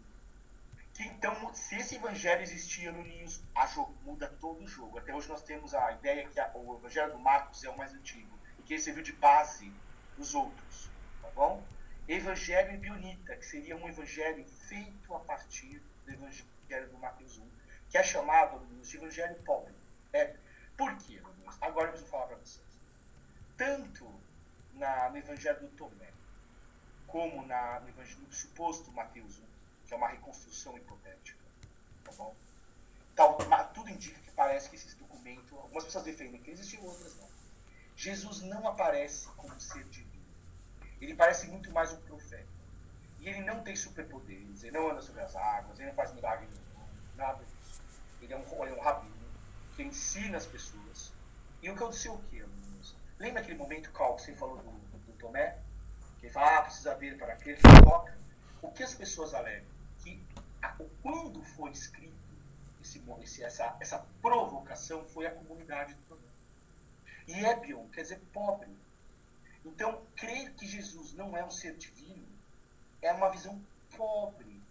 Que, então, se esse evangelho existia no Ninhos, muda todo o jogo. Até hoje nós temos a ideia que o evangelho do Marcos é o mais antigo e que ele serviu de base dos outros, tá bom? Evangelho Ebionita, que seria um evangelho feito a partir do evangelho do Mateus 1, que é chamado de evangelho pobre. Por quê? Agora eu preciso falar para vocês. Tanto no evangelho do Tomé, como no evangelho do suposto Mateus 1, que é uma reconstrução hipotética, tá bom? Tudo indica que parece que esse documento, algumas pessoas defendem que existem, outras não. Jesus não aparece como um ser divino. Ele parece muito mais um profeta. E ele não tem superpoderes, ele não anda sobre as águas, ele não faz milagre nenhum, nada disso. Ele é um rabino que ensina as pessoas. E o que aconteceu o quê, amigos? Lembra aquele momento, Carl, que você falou do Tomé? Que ele fala, precisa ver para aquele que toca. O que as pessoas alegam? Que quando foi escrito essa provocação foi a comunidade do Tomé. E Ebion quer dizer pobre. Então, crer que Jesus não é um ser divino é uma visão pobre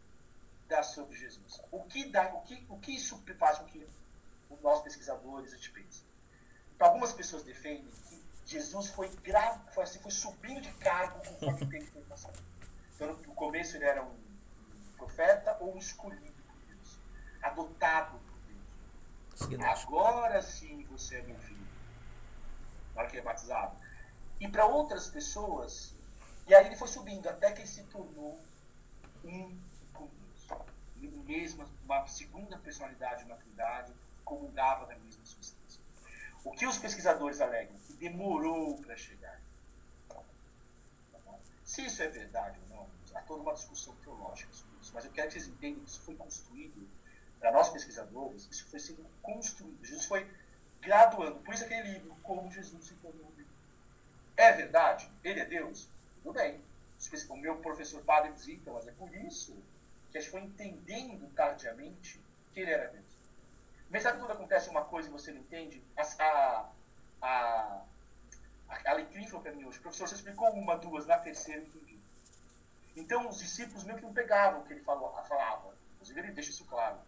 sobre Jesus. O que isso faz com que nós pesquisadores a gente pense? Para algumas pessoas defendem que Jesus foi subindo de cargo conforme o tempo foi passando. Então, no começo ele era um profeta ou um escolhido por Deus, adotado por Deus. Agora sim você é meu filho. Na hora que ele é batizado. E para outras pessoas, e aí ele foi subindo até que ele se tornou um com Deus. Mesmo uma segunda personalidade, uma trindade, comungava da mesma substância. O que os pesquisadores alegam? Que demorou para chegar. Se isso é verdade ou não, há toda uma discussão teológica sobre isso, mas eu quero que vocês entendam que isso foi construído, para nós pesquisadores, isso foi sendo construído. Jesus foi graduando. Por isso aquele livro, Como Jesus se tornou Deus. É verdade? Ele é Deus? Tudo bem. O meu professor padre dizia, então, mas é por isso que a gente foi entendendo tardiamente que ele era Deus. Mas sabe quando acontece uma coisa e você não entende? A Alecrim falou para mim hoje, professor, você explicou uma, duas, na terceira eu entendi. Então os discípulos meio que não pegavam o que ele falava. Inclusive ele deixa isso claro.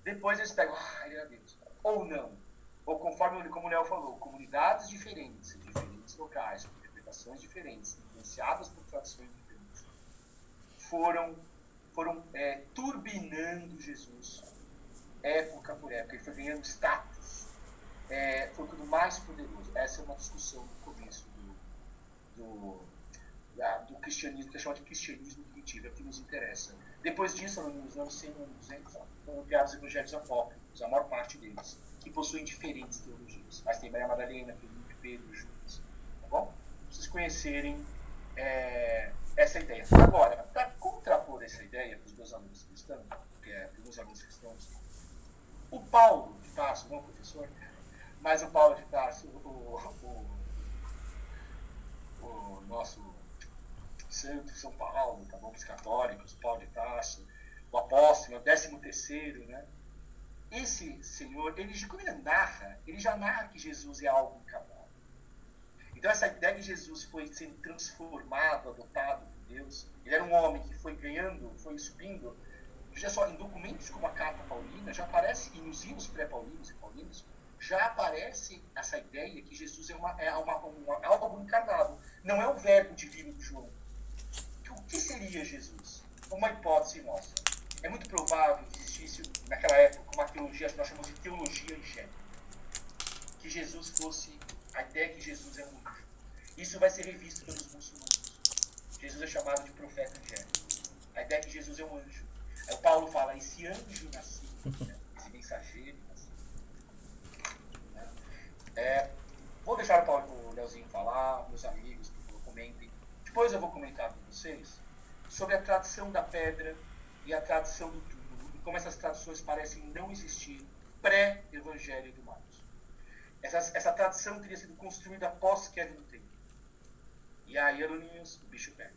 Depois eles pegam, ele era Deus. Ou não. Ou conforme, como o Léo falou, comunidades diferentes, diferentes locais, com interpretações diferentes, influenciadas por tradições diferentes, foram turbinando Jesus, época por época. Ele foi ganhando status. Foi tudo mais poderoso. Essa é uma discussão no começo do cristianismo, que é chamado de cristianismo primitivo, é o que nos interessa. Depois disso, nos anos 100, 200, foram criados os evangelhos apócrifos, a maior parte deles, que possuem diferentes teologias. Mas tem Maria Madalena, Felipe, Pedro, Judas. Tá bom? Pra vocês conhecerem essa ideia. Agora, para contrapor essa ideia para os meus alunos cristãos, o Paulo de Tarso, não o professor, mas o Paulo de Tarso, o nosso santo São Paulo, tá bom? Os católicos, Paulo de Tarso, o apóstolo, o 13º, né? Esse senhor, quando ele já narra que Jesus é algo encarnado. Então essa ideia de Jesus foi sendo transformado, adotado por Deus, ele era um homem que foi ganhando, foi subindo, já só em documentos como a Carta Paulina, já aparece, e nos hinos pré-paulinos e paulinos, já aparece essa ideia que Jesus é algo encarnado. Não é o verbo divino de João. O que seria Jesus? Uma hipótese nossa. É muito provável que existisse, naquela época, uma teologia que nós chamamos de teologia angélica. Que Jesus fosse, a ideia que Jesus é um anjo. Isso vai ser revisto pelos muçulmanos. Jesus é chamado de profeta angélico. A ideia é que Jesus é um anjo. Aí o Paulo fala, esse anjo nascido, né? Esse mensageiro nascido. Né? Vou deixar o Leozinho falar, meus amigos, que comentem. Depois eu vou comentar com vocês sobre a tradição da pedra e a tradição do túmulo, e como essas tradições parecem não existir pré-evangelho do Marcos. Essa tradição teria sido construída após queda do templo. E aí, Hieronymus, o bicho pega.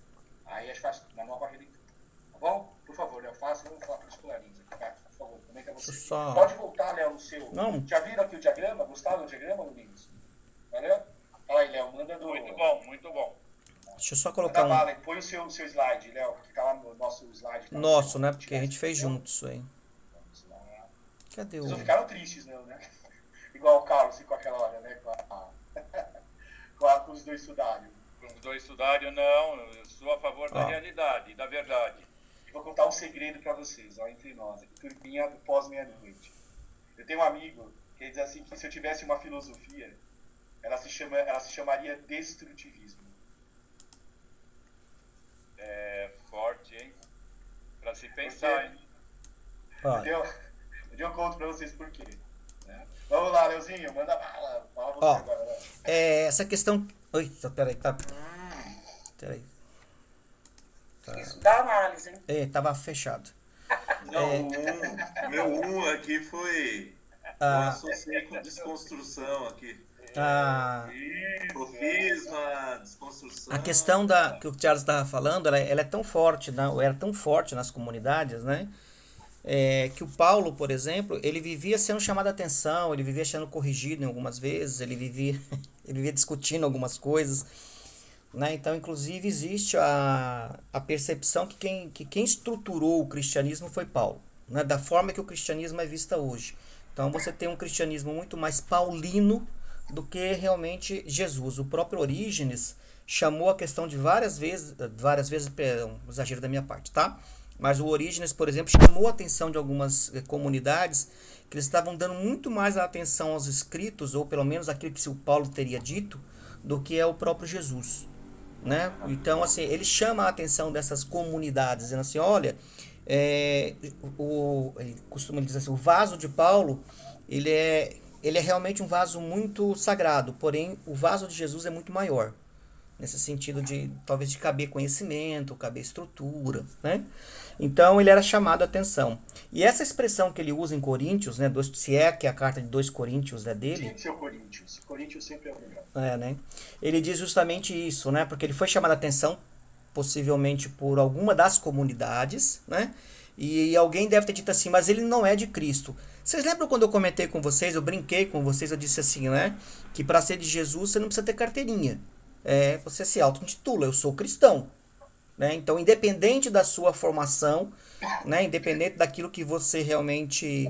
Aí a gente faz uma nova releitura. Tá bom? Por favor, Léo, faça, vamos falar para os colarinhos aqui. Tá? Por favor, comenta você. Pode voltar, Léo, no seu. Não. Já viram aqui o diagrama? Gostaram do diagrama, Hieronymus? Valeu? Fala aí, Léo, manda do. Muito bom, muito bom. Deixa eu só colocar Manda um bala e põe o seu slide, Léo, que tá lá no nosso slide. Tá nosso, no- né? Porque a gente fez juntos isso aí. Vamos lá. Cadê Vocês não o... ficaram tristes, não, né? Igual o Carlos ficou aquela hora, né? Com os dois estudários. Os dois estudários, não. Eu sou a favor da Ó. realidade, da verdade. Vou contar um segredo pra vocês, ó, entre nós, aqui, turminha do pós-meia-noite. Eu tenho um amigo que diz assim que se eu tivesse uma filosofia, ela se chamaria destrutivismo. É forte, hein? Pra se pensar, hein? Olha, Eu conto pra vocês por quê. Né? Vamos lá, Leozinho, manda bala. Fala você Ó. agora, Léo. essa questão... Oi, peraí, tá... Peraí. Isso dá análise, hein? Tava fechado. Não, meu aqui foi. Eu Ah, associei com desconstrução aqui. a, Sofisma, desconstrução. a questão que o Charles estava falando, ela é tão forte, era tão forte nas comunidades, né? Que o Paulo, por exemplo, ele vivia sendo chamado a atenção, ele vivia sendo corrigido em algumas vezes, ele vivia discutindo algumas coisas, né? Então, inclusive, existe a percepção que quem estruturou o cristianismo foi Paulo, né? Da forma que o cristianismo é vista hoje. Então, você tem um cristianismo muito mais paulino do que realmente Jesus. O próprio Orígenes chamou a questão de várias vezes, perdão, exagero da minha parte, tá? Mas o Orígenes, por exemplo, chamou a atenção de algumas comunidades que eles estavam dando muito mais atenção aos escritos, ou pelo menos aquilo que o Paulo teria dito, do que é o próprio Jesus, né? Então, assim, ele chama a atenção dessas comunidades, dizendo assim, olha, ele costuma dizer assim, o vaso de Paulo, ele é realmente um vaso muito sagrado, porém, o vaso de Jesus é muito maior. Nesse sentido de, talvez, de caber conhecimento, caber estrutura, né? Então, ele era chamado a atenção. E essa expressão que ele usa em Coríntios, né? Se é que a carta de 2 Coríntios é dele... Tinha que ser o Coríntios. Coríntios sempre é o melhor. né? Ele diz justamente isso, né? Porque ele foi chamado a atenção, possivelmente por alguma das comunidades, né? E alguém deve ter dito assim, mas ele não é de Cristo. Vocês lembram quando eu comentei com vocês, eu brinquei com vocês, eu disse assim, né? Que para ser de Jesus você não precisa ter carteirinha. Você se auto-intitula, eu sou cristão. Né? Então, independente da sua formação, né? Independente daquilo que você realmente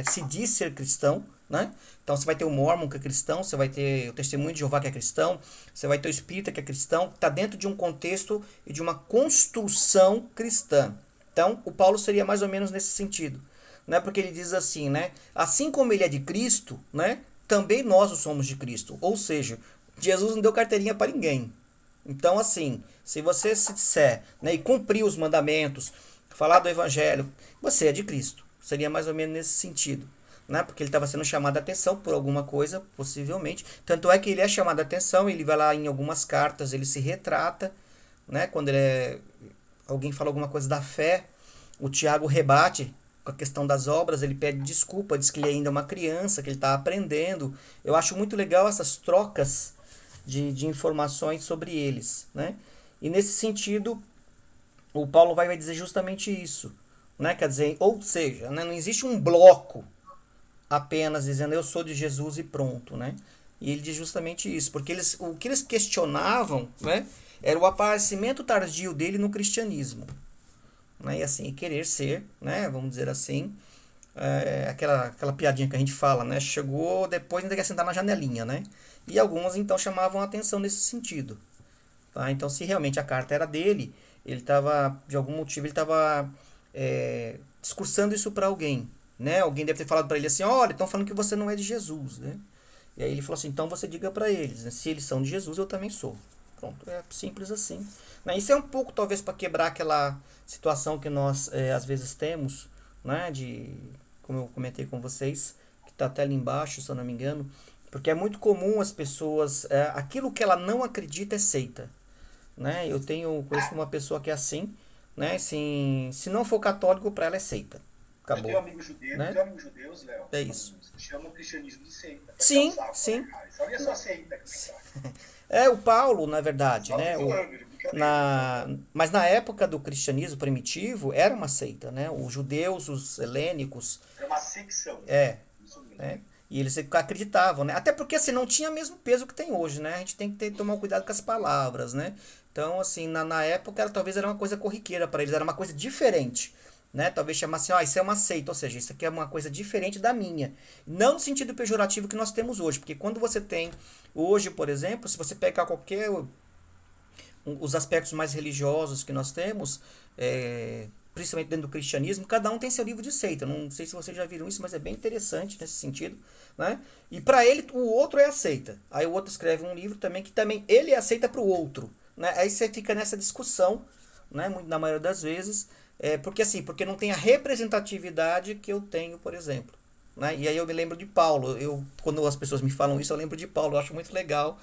se diz ser cristão, né? Então, você vai ter o Mormon que é cristão, você vai ter o Testemunho de Jeová que é cristão, você vai ter o Espírita que é cristão, está dentro de um contexto e de uma construção cristã. Então, o Paulo seria mais ou menos nesse sentido, né? Porque ele diz assim, né? Assim como ele é de Cristo, né? Também nós o somos de Cristo. Ou seja, Jesus não deu carteirinha para ninguém. Então, assim, se você se disser, né, e cumprir os mandamentos, falar do Evangelho, você é de Cristo. Seria mais ou menos nesse sentido, né? Porque ele estava sendo chamado a atenção por alguma coisa, possivelmente. Tanto é que ele é chamado a atenção, ele vai lá em algumas cartas, ele se retrata, né? Quando alguém fala alguma coisa da fé, o Tiago rebate com a questão das obras, ele pede desculpa, diz que ele ainda é uma criança, que ele está aprendendo. Eu acho muito legal essas trocas de informações sobre eles, né? E nesse sentido, o Paulo vai dizer justamente isso, né? Quer dizer, ou seja, né? Não existe um bloco apenas dizendo eu sou de Jesus e pronto, né? E ele diz justamente isso, porque o que eles questionavam, né? Era o aparecimento tardio dele no cristianismo, né? E assim, querer ser, né? Vamos dizer assim, aquela piadinha que a gente fala, né? Chegou depois ainda quer sentar na janelinha, né? E alguns então chamavam a atenção nesse sentido, tá? Então, se realmente a carta era dele, ele estava, de algum motivo, ele estava discursando isso para alguém, né? Alguém deve ter falado para ele assim, olha, estão falando que você não é de Jesus, né? E aí ele falou assim, então você diga para eles, né? Se eles são de Jesus, eu também sou. Pronto, é simples assim, né? Isso é um pouco, talvez, para quebrar aquela situação que nós, às vezes, temos, né? Como eu comentei com vocês, que está até ali embaixo, se eu não me engano, porque é muito comum as pessoas, aquilo que ela não acredita é seita, né? Eu conheço uma pessoa que é assim, né? Assim, se não for católico, para ela é seita. Acabou. Eu tenho amigos judeus, né? judeus, Léo. É isso. Que chamam o cristianismo de seita. Sim, Saco, sim. Né, cara? Isso ali é só seita. O Paulo, na verdade, né? Mas na época do cristianismo primitivo, era uma seita, né? Os judeus, os helênicos... Era uma secção. Isso mesmo. E eles acreditavam, né? Até porque assim, não tinha mesmo peso que tem hoje, né? A gente tem que tomar cuidado com as palavras, né? Então, assim, na época, talvez era uma coisa corriqueira para eles, era uma coisa diferente, né? Talvez chamasse, isso é uma seita, ou seja, isso aqui é uma coisa diferente da minha. Não no sentido pejorativo que nós temos hoje, porque quando você tem, hoje, por exemplo, se você pegar qualquer os aspectos mais religiosos que nós temos, principalmente dentro do cristianismo, cada um tem seu livro de seita. Não sei se vocês já viram isso, mas é bem interessante nesse sentido, né? E para ele, o outro é a seita. Aí o outro escreve um livro também que também ele é a seita para o outro, né? Aí você fica nessa discussão, né? Na maioria das vezes, porque não tem a representatividade que eu tenho, por exemplo, né? E aí eu me lembro de Paulo. Quando as pessoas me falam isso, eu lembro de Paulo. Eu acho muito legal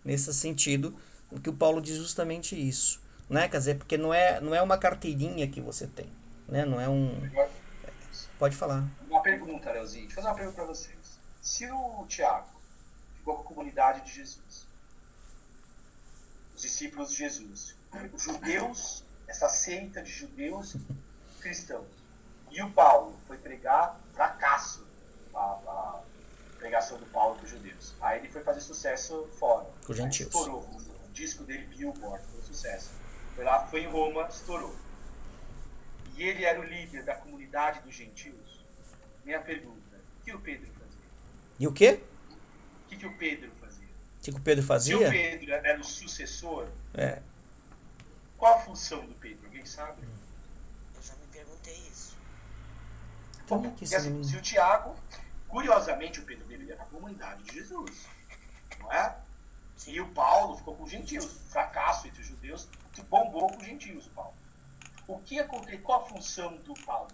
nesse sentido, que o Paulo diz justamente isso, né? Quer dizer, porque não é uma carteirinha que você tem, né? Não é um... Pode falar. Uma pergunta, Leozinho. Deixa eu fazer uma pergunta para vocês. Se o Tiago ficou com a comunidade de Jesus, os discípulos de Jesus, os judeus, essa seita de judeus cristãos, e o Paulo foi pregar, fracasso a pregação do Paulo para os judeus. Aí ele foi fazer sucesso fora. Com os gentios. Estourou. O disco dele, Billboard, foi um sucesso. Foi lá, foi em Roma, estourou. E ele era o líder da comunidade dos gentios. Minha pergunta, o que o Pedro fazia? E o quê? O que o Pedro fazia? O que o Pedro fazia? Se o Pedro era o sucessor, É. qual a função do Pedro? Alguém sabe? Eu já me perguntei isso. Então, Porque, assim, se o Tiago, curiosamente, o Pedro deveria na comunidade de Jesus, não é? E o Paulo ficou com os gentios. Fracasso entre os judeus, que bombou com os gentios, o Paulo. O que aconteceu? Qual a função do Paulo?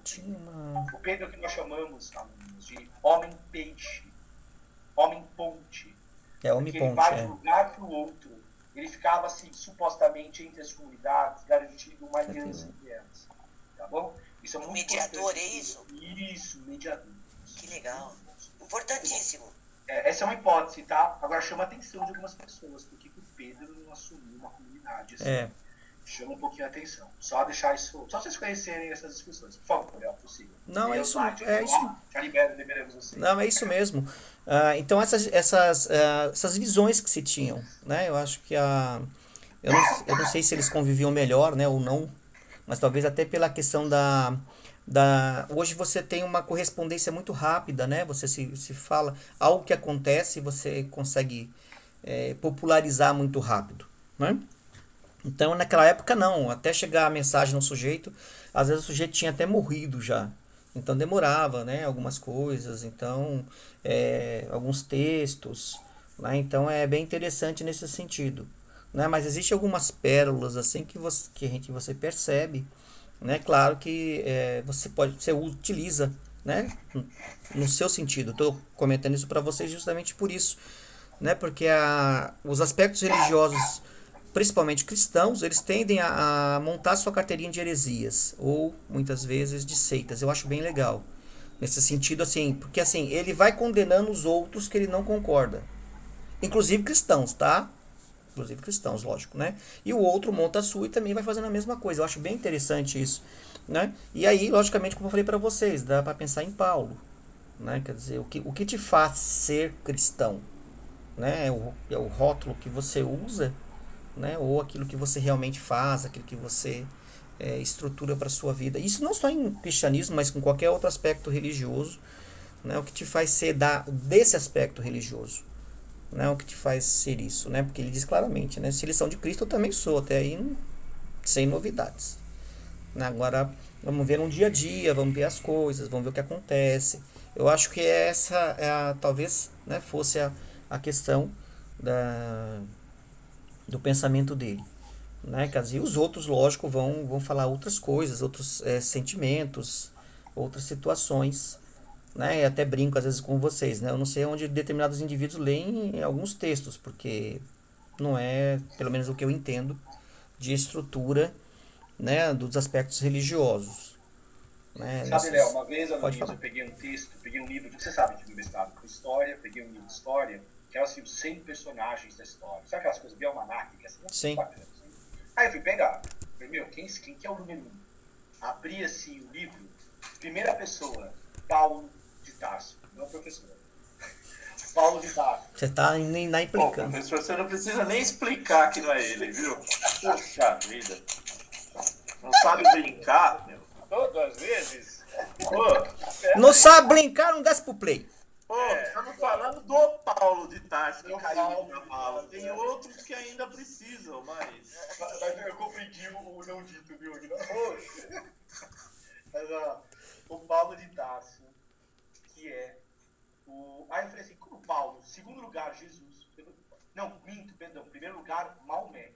O Pedro, que nós chamamos de homem-peixe, homem-ponte. Homem-ponte, ele vai de um lugar para o outro. Ele ficava, assim, supostamente entre as comunidades, garantindo uma aliança entre elas. Tá bom? Isso é muito mediador, importante. É isso? Isso, mediador. Que legal. Importantíssimo. Essa é uma hipótese, tá? Agora chama a atenção de algumas pessoas. Por que o Pedro não assumiu uma comunidade assim? Chama um pouquinho a atenção. Só deixar isso. Só vocês conhecerem essas discussões. Por favor, é possível. Não, é isso. Já liberamos vocês. Não, é isso mesmo. Então, essas visões que se tinham, né? Eu acho que eu não sei se eles conviviam melhor, né, ou não, mas talvez até pela questão hoje você tem uma correspondência muito rápida, né? Você se fala algo que acontece, você consegue popularizar muito rápido, né? Então, naquela época, não. Até chegar a mensagem no sujeito, às vezes o sujeito tinha até morrido já. Então, demorava, né? Algumas coisas. Então, alguns textos. Né? Então, é bem interessante nesse sentido. Né? Mas existem algumas pérolas assim que você percebe. Né? Claro que você utiliza, né? No seu sentido. Estou comentando isso para vocês justamente por isso. Né? Porque os aspectos religiosos, principalmente cristãos, eles tendem a montar sua carteirinha de heresias, ou muitas vezes de seitas. Eu acho bem legal. Nesse sentido, assim, porque assim, ele vai condenando os outros que ele não concorda. Inclusive cristãos, tá? Inclusive cristãos, lógico, né? E o outro monta a sua e também vai fazendo a mesma coisa. Eu acho bem interessante isso, né? E aí, logicamente, como eu falei para vocês, dá para pensar em Paulo, né? Quer dizer, o que te faz ser cristão, né? É o rótulo que você usa, né? Ou aquilo que você realmente faz, aquilo que você estrutura para a sua vida. Isso não só em cristianismo, mas com qualquer outro aspecto religioso, né? O que te faz ser desse aspecto religioso, né? O que te faz ser isso, né? Porque ele diz claramente, né? Se eles são de Cristo, eu também sou, até aí sem novidades. Agora, vamos ver no dia a dia, vamos ver as coisas, vamos ver o que acontece. Eu acho que essa talvez, né, fosse a questão do pensamento dele, né? Quer dizer, os outros, lógico, vão falar outras coisas, outros sentimentos, outras situações, né? Eu até brinco às vezes com vocês, né? Eu não sei onde determinados indivíduos leem alguns textos, porque não é, pelo menos o que eu entendo, de estrutura, né, dos aspectos religiosos, né? Sabe, Léo, uma vez eu peguei um texto, peguei um livro, você sabe que eu mestrado com história, peguei um livro de história, que era assim, os 100 personagens da história. Sabe aquelas coisas bem almanac? Sim. Aí eu fui pegar. Falei, quem que é o número 1? Abri assim o livro, primeira pessoa, Paulo de Tarso, não professor. Paulo de Tarso. Você tá nem Bom, implicando. professor, você não precisa nem explicar que não é ele, viu? Poxa vida. Não sabe brincar, meu. Todas as vezes. Pô, Não sabe brincar, não desce pro play. estamos falando do Paulo de Tarso, que Do caiu Paulo no de cavalo. Tarso, Tem é. outros que ainda precisam, mas... Mas eu compreendi o não dito, viu? Mas, ó, o Paulo de Tarso, que é o... Aí eu falei assim, como Paulo? Segundo lugar, Jesus. Não, minto, perdão. Primeiro lugar, Maomé.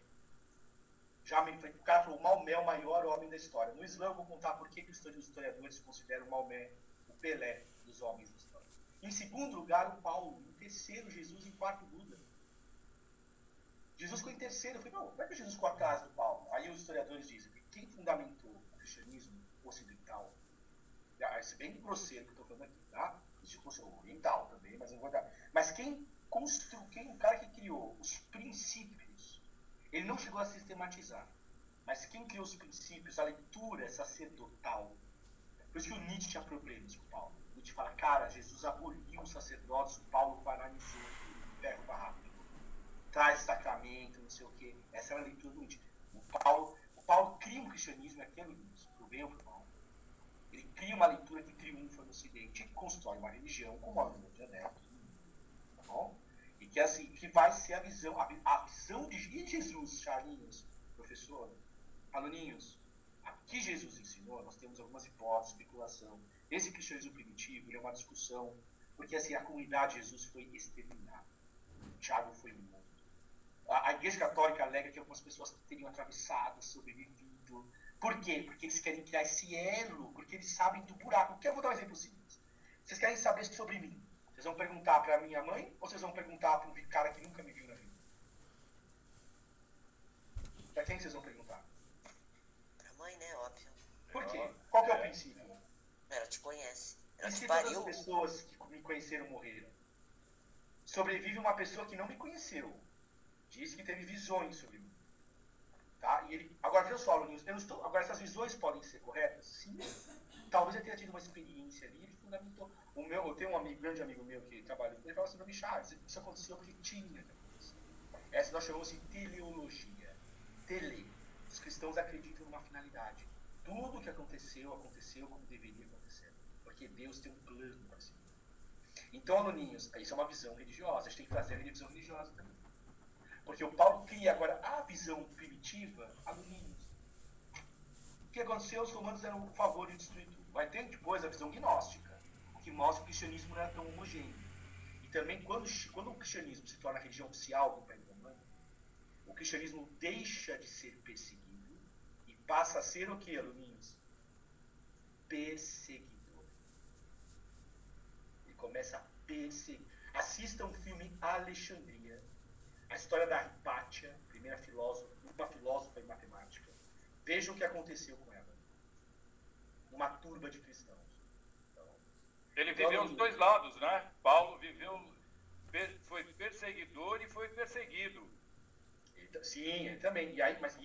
O cara falou, Maomé é o maior homem da história. No Islã eu vou contar por que os historiadores consideram Maomé o Pelé dos homens da história. Em segundo lugar, o Paulo. Em terceiro, Jesus. Em quarto, Buda. Jesus ficou em terceiro. Eu falei, não, como é que Jesus ficou atrás do Paulo? Aí os historiadores dizem que quem fundamentou o cristianismo ocidental, isso é bem grosseiro que eu estou falando aqui, tá? Isso fosse oriental também, mas não vou dar. Mas o cara que criou os princípios, ele não chegou a sistematizar, mas quem criou os princípios, a leitura sacerdotal. Por isso que o Nietzsche tinha problemas com o Paulo. O Nietzsche fala, cara, Jesus aboliu os sacerdotes, o Paulo paralisou o ferro barrápico. Traz sacramento, não sei o quê. Essa era a leitura do Nietzsche. O Paulo cria um cristianismo, aquele pro bem ou pro mal. Ele cria uma leitura que triunfa no Ocidente e constrói uma religião como a de adeptos. Tá bom? E que, assim, que vai ser a visão de Jesus, Charlinhos, professor, aluninhos. Aqui Jesus ensinou, nós temos algumas hipóteses, especulação. Esse cristianismo primitivo é uma discussão, porque assim, a comunidade de Jesus foi exterminada. Tiago foi morto. A Igreja Católica alega que algumas pessoas teriam atravessado, sobrevivido. Por quê? Porque eles querem criar esse elo, porque eles sabem do buraco. Eu vou dar um exemplo simples. Vocês querem saber sobre mim? Vocês vão perguntar para minha mãe ou vocês vão perguntar para um cara que nunca me viu na vida? Para quem vocês vão perguntar? Pra mãe, né? Óbvio. Por quê? Qual que é o princípio? Ela te conhece. Ela E te se todas pariu. as pessoas que me conheceram morreram? Sobrevive uma pessoa que não me conheceu. Diz que teve visões sobre mim. Tá? E ele, agora, veja só, alunos, agora essas visões podem ser corretas? Sim. Talvez ele tenha tido uma experiência ali, ele fundamentou. Eu tenho um grande amigo meu que trabalha com ele, fala assim, para mim, Charles, isso aconteceu porque tinha. Essa nós chamamos de teleologia. Os cristãos acreditam numa finalidade. Tudo que aconteceu como deveria acontecer. Porque Deus tem um plano para si. Então, aluninhos, isso é uma visão religiosa. A gente tem que trazer a visão religiosa também. Porque o Paulo cria agora a visão primitiva, aluninhos. O que aconteceu? Os romanos deram o favor de destruir tudo. Vai ter depois a visão gnóstica, que mostra que o cristianismo não era tão homogêneo. E também, quando o cristianismo se torna a religião oficial do Império Romano, o cristianismo deixa de ser perseguido e passa a ser o que, aluninhos? Perseguidor. Ele começa a perseguir. Assista um filme Alexandria. A história da Hipátia, uma filósofa e matemática. Vejam o que aconteceu com ela. Uma turba de cristãos. Então, ele viveu os dois lados, né? Paulo foi perseguidor e foi perseguido. Sim, ele também. E aí, mas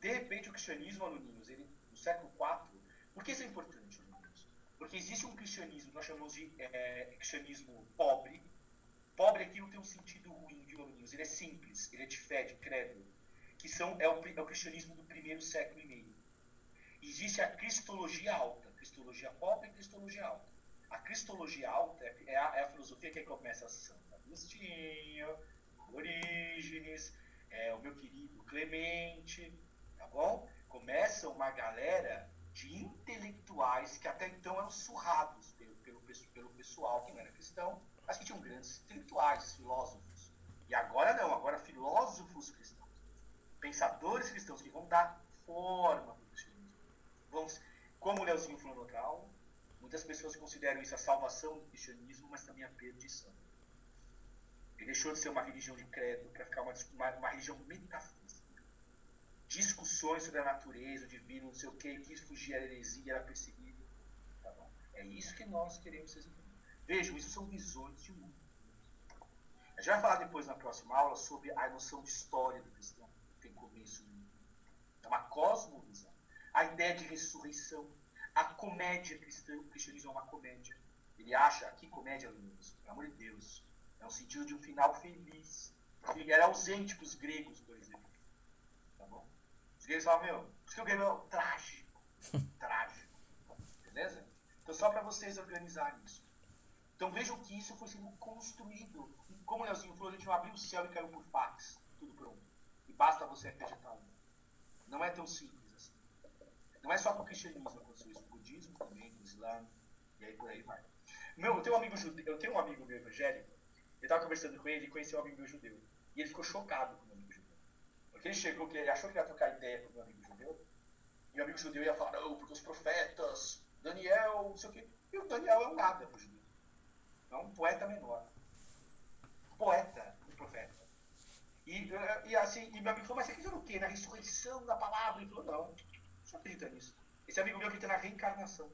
de repente o cristianismo, aluninhos, ele, no século IV, por que isso é importante, aluninhos? Porque existe um cristianismo, nós chamamos de cristianismo pobre. Pobre aqui não tem um sentido ruim, viu, aluninhos? Ele é simples, ele é de fé, de credo, que é o cristianismo do primeiro século e meio. Existe a cristologia alta, cristologia pobre e cristologia alta. A cristologia alta é a filosofia que começa Santo Agostinho, Orígenes, o meu querido Clemente, tá bom? Começa uma galera de intelectuais que até então eram surrados pelo pessoal que não era cristão, mas que tinham grandes intelectuais, filósofos. E agora não, agora filósofos cristãos, pensadores cristãos que vão dar forma para o cristianismo. Como o Leozinho falou no outro, muitas pessoas consideram isso a salvação do cristianismo, mas também a perdição. Ele deixou de ser uma religião de credo para ficar uma religião metafísica. Discussões sobre a natureza, o divino, não sei o que, quis fugir à heresia, era perseguido. Tá bom? É isso que nós queremos ser. Vejam, isso são visões de mundo. A gente vai falar depois na próxima aula sobre a noção de história do cristão, que tem começo e fim. É uma cosmovisão. A ideia de ressurreição, a comédia cristã, o cristianismo é uma comédia. Ele acha, que comédia, alunos? Pelo amor de Deus, É um sentido de um final feliz. Ele era ausente para os gregos, por exemplo. Tá bom? Os gregos falavam, meu, por isso que o grego é trágico. Trágico. Beleza? Então, só para vocês organizarem isso. Então, vejam que isso foi sendo construído. Como o Leozinho falou, a gente não abriu o céu e caiu por fax. Tudo pronto. E basta você acreditar. Não é tão simples assim. Não é só com o cristianismo que aconteceu isso. Com o budismo também, com o islã. E aí por aí vai. Eu tenho um amigo meu evangélico. Eu estava conversando com ele e conheci um amigo meu judeu. E ele ficou chocado com o meu amigo judeu. Porque ele chegou, que ele achou que ia trocar ideia com o meu amigo judeu. E o amigo judeu ia falar, não, porque os profetas, Daniel, não sei o quê. E o Daniel é um nada para o judeu. É um poeta menor. Poeta, um profeta. E assim, e meu amigo falou, mas você acredita no quê? Na ressurreição da palavra? Ele falou, não, você acredita nisso. Esse amigo meu acredita na reencarnação.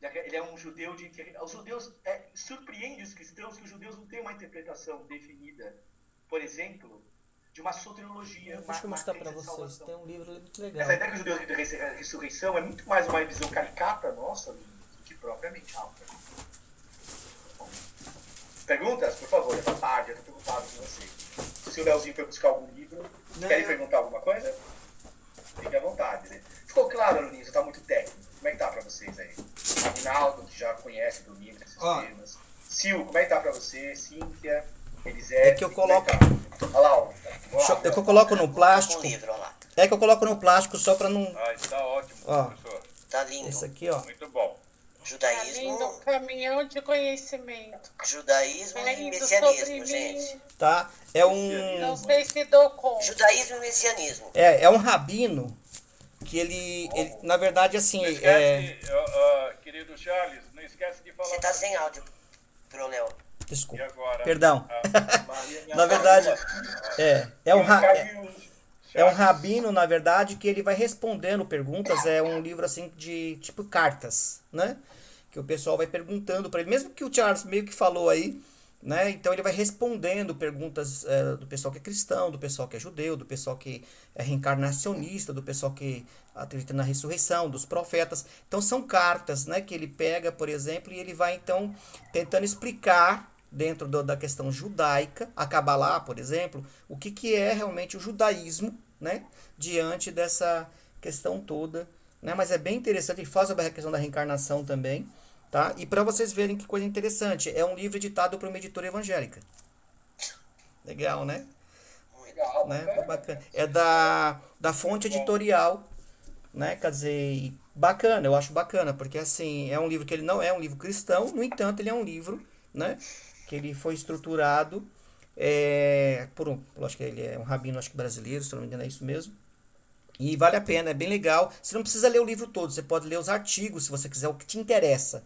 Ele é um judeu de que os judeus surpreende os cristãos que os judeus não têm uma interpretação definida, por exemplo, de uma soteriologia. Deixa eu mostrar para vocês. Tem um livro muito legal. Essa ideia que os judeus acreditam na ressurreição é muito mais uma visão caricata nossa do que propriamente alta. Bom, perguntas, por favor, essa tarde, eu estou preocupado com vocês. Se o Leozinho foi buscar algum livro, querem perguntar alguma coisa? Fique à vontade, né? Ficou claro, Luninho, você está muito técnico. Como é que tá para vocês aí? Aguinaldo, que já conhece do livro, esses temas. Sil, como é que tá para você? Cíntia, Elisete. É que eu coloco. Olha lá, ó. É que eu coloco no plástico. É que eu coloco no plástico só para não. Está ótimo, ó, professor. Tá lindo. Esse aqui, ó. Muito bom. Tá lindo, um caminhão de conhecimento. Judaísmo Tá e lindo messianismo, sobre gente. mim. Tá? É um. Não sei se dou conta. Judaísmo e messianismo. É um rabino que ele na verdade, assim. Não esquece, querido Charles, não esquece de falar. Você tá sem áudio pro Léo. Desculpa. E agora? Perdão. Na verdade, é um rabino, na verdade, que ele vai respondendo perguntas. É um livro assim de tipo cartas, né? Que o pessoal vai perguntando para ele, mesmo que o Charles meio que falou aí, né? Então ele vai respondendo perguntas do pessoal que é cristão, do pessoal que é judeu, do pessoal que é reencarnacionista, do pessoal que acredita na ressurreição, dos profetas. Então são cartas, né, que ele pega, por exemplo, e ele vai então tentando explicar dentro da questão judaica, a Cabalá, por exemplo, o que é realmente o judaísmo, né, diante dessa questão toda, né? Mas é bem interessante, ele fala sobre a questão da reencarnação também. Tá? E para vocês verem que coisa interessante, é um livro editado por uma editora evangélica. Legal, né? Legal, né? Bacana. É da Fonte Editorial, né? Quer dizer, bacana, eu acho bacana, porque assim, é um livro que ele não é um livro cristão, no entanto, ele é um livro, né? Que ele foi estruturado lógico que ele é um rabino, acho que brasileiro, se não me engano é isso mesmo. E vale a pena, é bem legal. Você não precisa ler o livro todo, você pode ler os artigos, se você quiser, o que te interessa.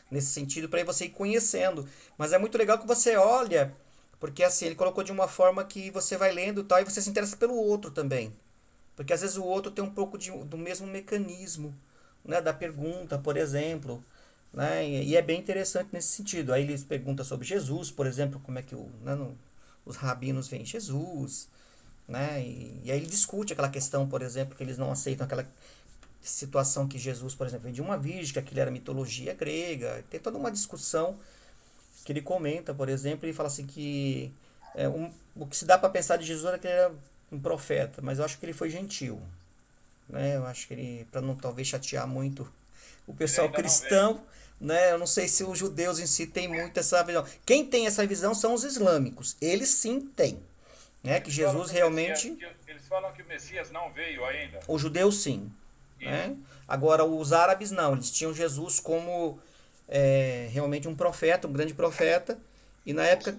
Nesse sentido, para você ir conhecendo. Mas é muito legal que você olha, porque assim, ele colocou de uma forma que você vai lendo e tal, e você se interessa pelo outro também. Porque às vezes o outro tem um pouco do mesmo mecanismo, né, da pergunta, por exemplo. Né, e é bem interessante nesse sentido. Aí eles perguntam sobre Jesus, por exemplo, como é que os rabinos veem Jesus. Né, e aí ele discute aquela questão, por exemplo, que eles não aceitam aquela situação que Jesus, por exemplo, vem de uma virgem, que aquilo era mitologia grega. Tem toda uma discussão que ele comenta, por exemplo, e fala assim que o que se dá para pensar de Jesus era que ele era um profeta, mas eu acho que ele foi gentil, né? Eu acho que ele, para não talvez chatear muito o pessoal cristão, né? Eu não sei se os judeus em si têm muito essa visão. Quem tem essa visão são os islâmicos. Eles sim têm, né? Que Jesus realmente... Eles falam que o Messias não veio ainda. Os judeus sim. Né? Agora os árabes não, eles tinham Jesus como realmente um profeta, um grande profeta, e na época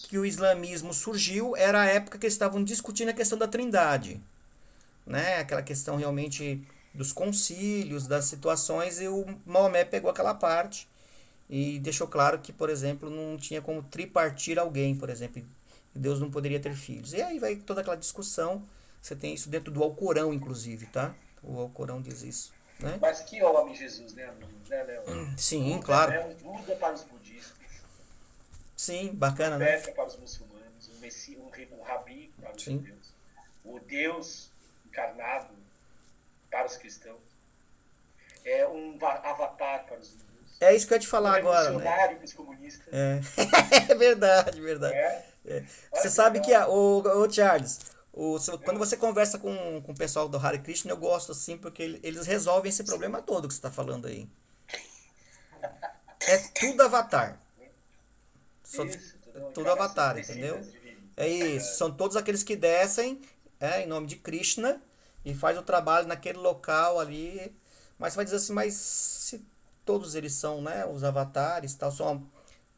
que o islamismo surgiu, era a época que eles estavam discutindo a questão da trindade, né? Aquela questão realmente dos concílios, das situações, e o Maomé pegou aquela parte e deixou claro que, por exemplo, não tinha como tripartir alguém, por exemplo, Deus não poderia ter filhos. E aí vai toda aquela discussão, você tem isso dentro do Alcorão, inclusive, tá? O Alcorão diz isso, né? Mas que homem Jesus, né, Léo? Sim, Buda, claro. É um Buda para os budistas. Sim, bacana, Um né? profeta para os muçulmanos, um rabi para os judeus. O Deus encarnado para os cristãos. É um avatar para os hindus. É isso que eu ia te falar Um agora, né? revolucionário para os comunistas. É verdade, verdade. É. Você sabe que, o Charles, quando você conversa com o pessoal do Hare Krishna, eu gosto assim, porque eles resolvem esse problema todo que você está falando aí. É tudo avatar. Isso, Tudo avatar, entendeu? É isso. São todos aqueles que descem em nome de Krishna e faz o trabalho naquele local ali. Mas você vai dizer assim, mas se todos eles são, né, os avatares, tal, são,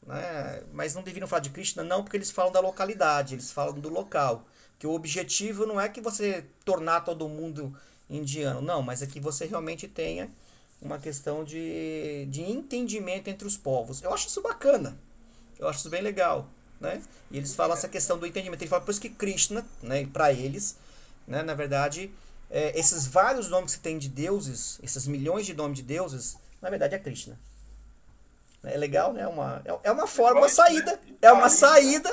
né, mas não deveriam falar de Krishna, não, porque eles falam da localidade, eles falam do local. Que o objetivo não é que você tornar todo mundo indiano, não, mas é que você realmente tenha uma questão de entendimento entre os povos. Eu acho isso bacana. Eu acho isso bem legal, né? E eles falam essa questão do entendimento. Ele fala por isso que Krishna, né, para eles, né, na verdade, esses vários nomes que tem de deuses, esses milhões de nomes de deuses, na verdade é Krishna. É legal, né? É uma forma, uma saída. É uma saída.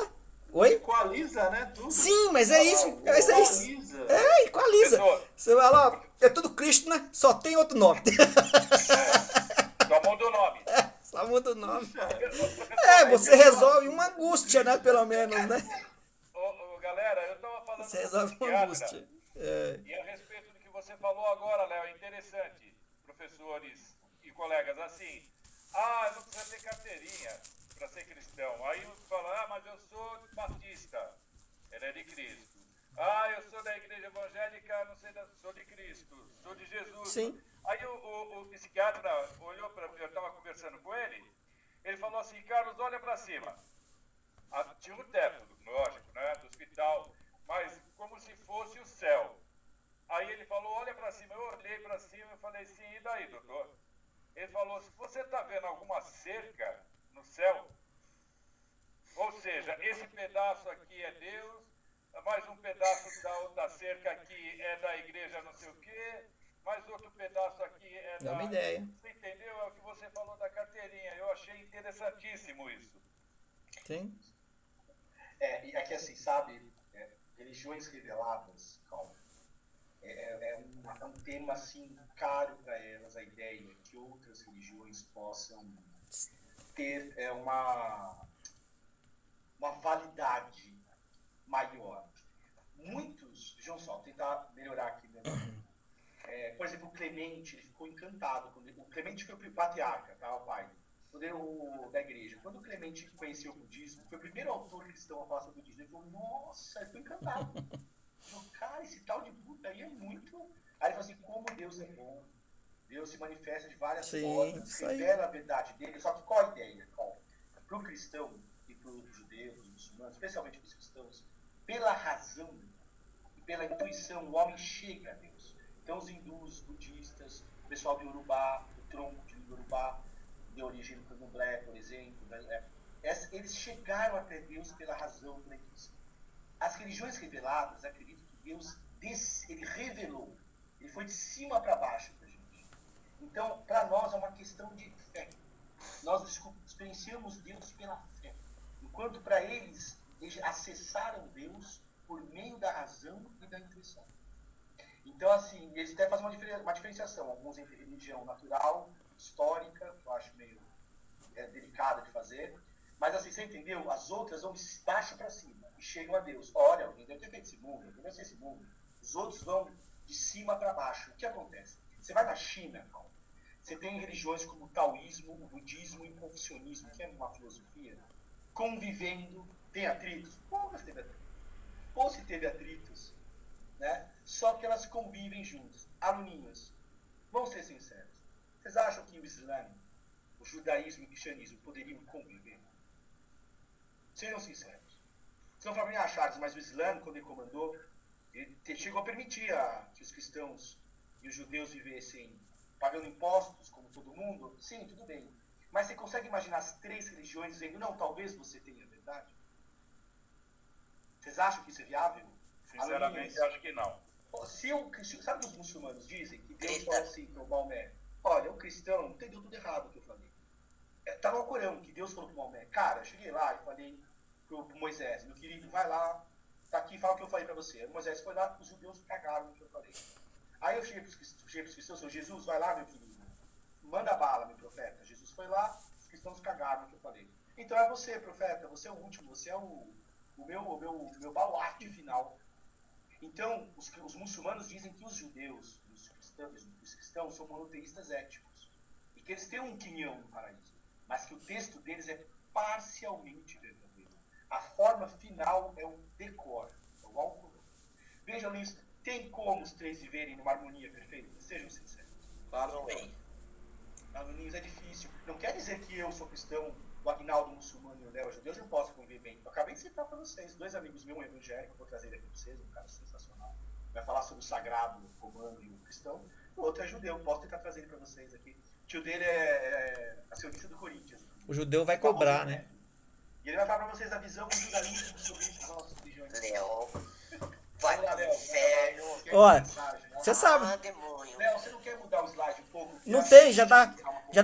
Oi? Equaliza, né? Tudo. Sim, mas é isso. É isso. Equaliza. Você vai lá, é tudo Krishna, só tem outro nome. Só muda o nome. Só muda o nome. Você resolve uma angústia, né? Pelo menos, né? Galera, eu estava falando Você resolve uma angústia. E a respeito do que você falou agora, Léo, é interessante, professores e colegas, assim, não precisa ter carteirinha para ser cristão. Aí fala, mas eu sou batista, ele é de Cristo. Eu sou da igreja evangélica, não sei, sou de Cristo, sou de Jesus. Sim. Aí o psiquiatra olhou para mim, eu estava conversando com ele falou assim, Carlos, olha para cima. Tinha um teto, lógico, né, do hospital, mas como se fosse o céu. Aí ele falou, olha para cima. Eu olhei para cima e falei, sim, e daí, doutor? Ele falou, você está vendo alguma cerca no céu? Ou seja, esse pedaço aqui é Deus, mais um pedaço da cerca aqui é da igreja não sei o quê, mais outro pedaço aqui é da... Dá uma ideia. Você entendeu? É o que você falou da carteirinha. Eu achei interessantíssimo isso. Sim. E aqui assim, sabe, religiões reveladas, calma, é um tema assim caro para elas, a ideia de que outras religiões possam ter uma validade maior. Muitos, João Sol, tentar melhorar aqui, né? Por exemplo, o Clemente, ele ficou encantado. O Clemente foi o patriarca, tá, o pai da igreja. Quando o Clemente conheceu o budismo, foi o primeiro autor cristão a falar sobre o budismo. Ele falou, nossa, ele ficou encantado. Ele falou, cara, esse tal de Buda aí é muito... Aí ele falou assim, como Deus é bom. Deus se manifesta de várias formas, revela a verdade dele. Só que qual a ideia? Para o cristão e para os judeus, os muçulmanos, especialmente para os cristãos, pela razão e pela intuição, o homem chega a Deus. Então os hindus, budistas, o pessoal de Urubá, o tronco de Urubá, de origem do candomblé, por exemplo, eles chegaram até Deus pela razão, pela intuição. As religiões reveladas acreditam que Deus ele revelou, ele foi de cima para baixo para a gente. Então, para nós é uma questão de fé. Nós experienciamos Deus pela fé, enquanto para eles acessaram Deus por meio da razão e da intuição. Então, assim, eles até fazem uma diferenciação, alguns entre religião natural, histórica, que eu acho meio delicada de fazer, mas assim, você entendeu? As outras vão de baixo para cima e chegam a Deus. Olha, alguém deve ter feito esse mundo, alguém deve ser esse mundo. Os outros vão de cima para baixo. O que acontece? Você vai na China, você tem religiões como o taoísmo, o budismo e o confucionismo, que é uma filosofia, convivendo, tem atritos? Poucas teve atritos. Ou se teve atritos, né? Só que elas convivem juntas. Aluninhos, vamos ser sinceros. Vocês acham que o Islã, o judaísmo e o cristianismo poderiam conviver? Sejam sinceros. Vocês vão falar, Charles, mas o Islã, quando ele comandou, ele chegou a permitir que os cristãos e os judeus vivessem pagando impostos, como todo mundo? Sim, tudo bem. Mas você consegue imaginar as três religiões dizendo, não, talvez você tenha a verdade? Vocês acham que isso é viável? Sinceramente, acho que não. Sabe o que os muçulmanos dizem? Que Deus fala assim para o Maomé, olha, o cristão entendeu tudo errado o que eu falei. Está no Alcorão que Deus falou para o Maomé, cara, eu cheguei lá e falei para o Moisés, meu querido, vai lá, tá aqui, fala o que eu falei para você. O Moisés foi lá, os judeus cagaram no que eu falei. Aí eu cheguei para os cristãos, Jesus, vai lá, meu querido, manda bala, meu profeta. Jesus foi lá, os cristãos cagaram no que eu falei. Então é você, profeta, você é o último, você é o meu baluarte final. Então, os muçulmanos dizem que os judeus, os cristãos são monoteístas éticos. E que eles têm um quinhão no paraíso. Mas que o texto deles é parcialmente verdadeiro. A forma final é o decor, é o Alcorão. Vejam isso, tem como os três viverem numa harmonia perfeita? Sejam sinceros. Não é. Aluninhos, é difícil. Não quer dizer que eu sou cristão, o Agnaldo muçulmano e o Léo judeus não posso conviver bem. Eu acabei de citar para vocês, 2 amigos meus, um evangélico, vou trazer ele aqui para vocês, um cara sensacional. Vai falar sobre o sagrado, o comando e o cristão. O outro é judeu, posso tentar trazer ele para vocês aqui. O tio dele é acionista do Corinthians. O judeu vai cobrar, né? E ele vai falar para vocês a visão do judaísmo sobre as nossas religiões. Léo, vai Vamos lá, pro Léo. inferno. Olha, Mensagem, né? você sabe. Ah, demônio. Léo, você não quer mudar o slide um pouco? Não tem, já tá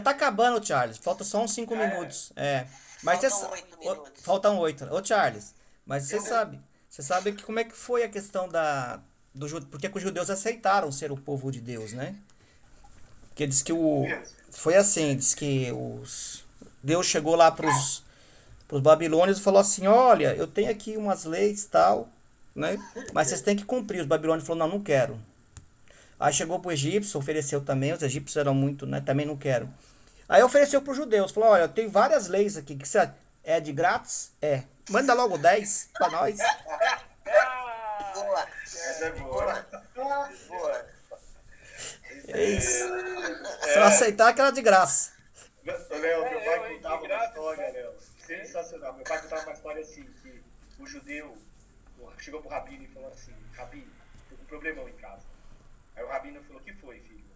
acabando, Charles. Falta só uns 5 minutos. É. Mas Faltam você 8 minutos. faltam 8. Ô, Charles, mas você sabe que como é que foi a questão porque que os judeus aceitaram ser o povo de Deus, né? Porque diz que foi assim, diz que Deus chegou lá pros babilônios e falou assim: "Olha, eu tenho aqui umas leis tal, né? Mas vocês têm que cumprir". Os babilônios falaram: "Não, não quero". Aí chegou pro egípcio, ofereceu também, os egípcios eram muito, né? Também não quero. Aí ofereceu para os judeus, falou: "Olha, eu tenho várias leis aqui, que você é de grátis? É. Manda logo 10 para nós". Boa. Essa é boa. Boa. É isso. Só aceitar aquela de graça. Léo, meu pai contava uma história, Léo, sensacional. Meu pai contava uma história assim, que o judeu chegou pro rabino e falou assim: "Rabino, tô com um problemão em casa". Aí o rabino falou: "O que foi, filho?"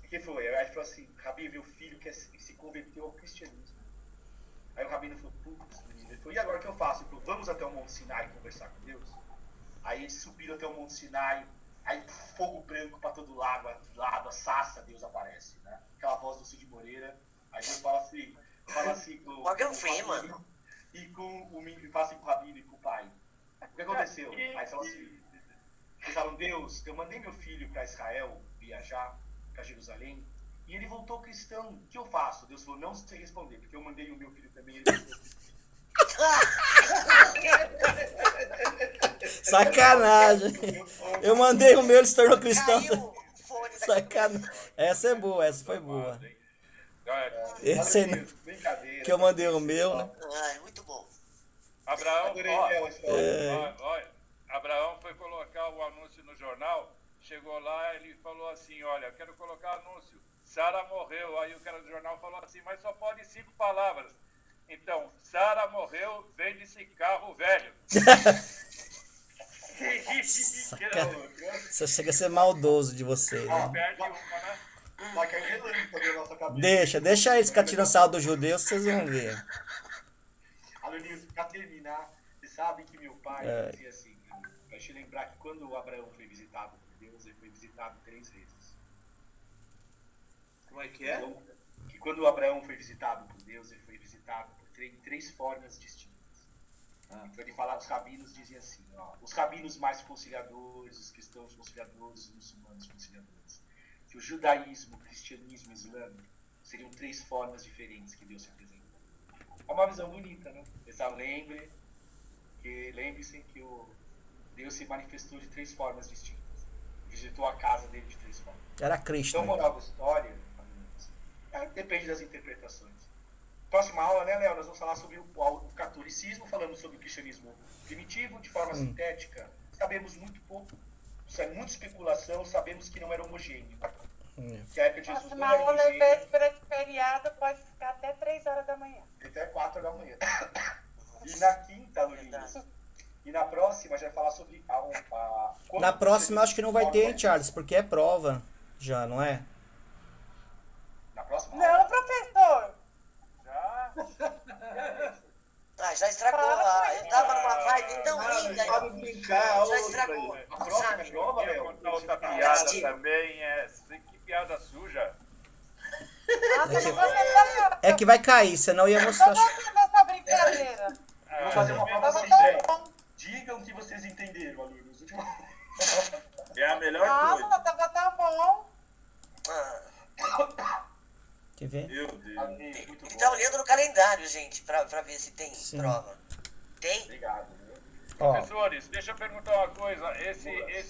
"O que foi?" Aí ele falou assim: "Rabino, meu filho que se converteu ao cristianismo". Aí o rabino falou: "Putz, menino". Ele falou: "E agora o que eu faço?" Ele falou: "Vamos até o Monte Sinai conversar com Deus?" Aí eles subiram até o Monte Sinai, aí fogo branco para todo lado, a sassa, Deus aparece, né? Aquela voz do Cid Moreira. Aí Deus fala assim com Morgan Freeman. E com o menino, fala assim com o rabino e com o pai: "O que aconteceu?" Aí fala assim, eles falam: "Deus, eu mandei meu filho para Israel viajar, para Jerusalém, e ele voltou cristão. O que eu faço?" Deus falou: "Não sei responder, porque eu mandei o meu filho também, ele voltou cristão." Sacanagem. Eu mandei o meu, ele se tornou cristão. Caiu o fone da Sacanagem. Essa é boa, essa foi boa. Esse aí, Brincadeira. que eu mandei o meu, né? Ai, muito bom. Abraão, Adorei, Léo, a história. Abraão foi colocar o anúncio no jornal, chegou lá, ele falou assim: "Olha, eu quero colocar anúncio. Sara morreu". Aí o cara do jornal falou assim: "Mas só pode 5 palavras". Então, Sara morreu, vende-se carro velho. Você chega a ser maldoso de você, né? Perde uma, né? Vai cair relâmpago na nossa cabeça. Deixa eles ficar tirando sarro dos judeus, vocês vão ver. Aluninhos, pra terminar, você sabe que meu pai dizia assim: deixa eu lembrar que quando o Abraão foi visitado por Deus, ele foi visitado 3 vezes. Como é que é? Então, que quando o Abraão foi visitado por Deus, ele foi visitado por 3 formas distintas. Então ele fala, os rabinos diziam assim, ó, os rabinos mais conciliadores, os cristãos conciliadores, os muçulmanos conciliadores, que o judaísmo, o cristianismo e o islâmico seriam 3 formas diferentes que Deus se apresentou. É uma visão bonita, né? Pessoal, lembre-se que o Deus se manifestou de 3 formas distintas. Visitou a casa dele de 3 formas. Era Cristo. Então, moral da história, depende das interpretações. Próxima aula, né, Léo? Nós vamos falar sobre o catolicismo, falando sobre o cristianismo primitivo, de forma sintética. Sabemos muito pouco, isso é muita especulação, sabemos que não era homogêneo. Que a época de Jesus não Próxima era aula é homogêneo. véspera de feriado, pode ficar até 3 horas da manhã. Até 4 da manhã. E na quinta, Luiz, e na próxima, a gente vai falar sobre Na próxima acho que não vai ter, hein, Charles, porque é prova já, não é? Na próxima Não, professor! Já estragou lá. Eu tava numa vibe tão linda. Para brincar, Já estragou. A próxima é prova, Eu ia Léo? contar outra piada também, que piada suja. É que vai cair, senão ia mostrar. Essa brincadeira. Vou fazer uma prova Tava sincera. tão bom. Digam o que vocês entenderam, alunos. É a melhor coisa. Tava tão bom. O Quer ver? Meu Deus. Ele tá olhando no calendário, gente, pra ver se tem Sim. prova. Tem? Obrigado. Viu? Ó, Professores, deixa eu perguntar uma coisa.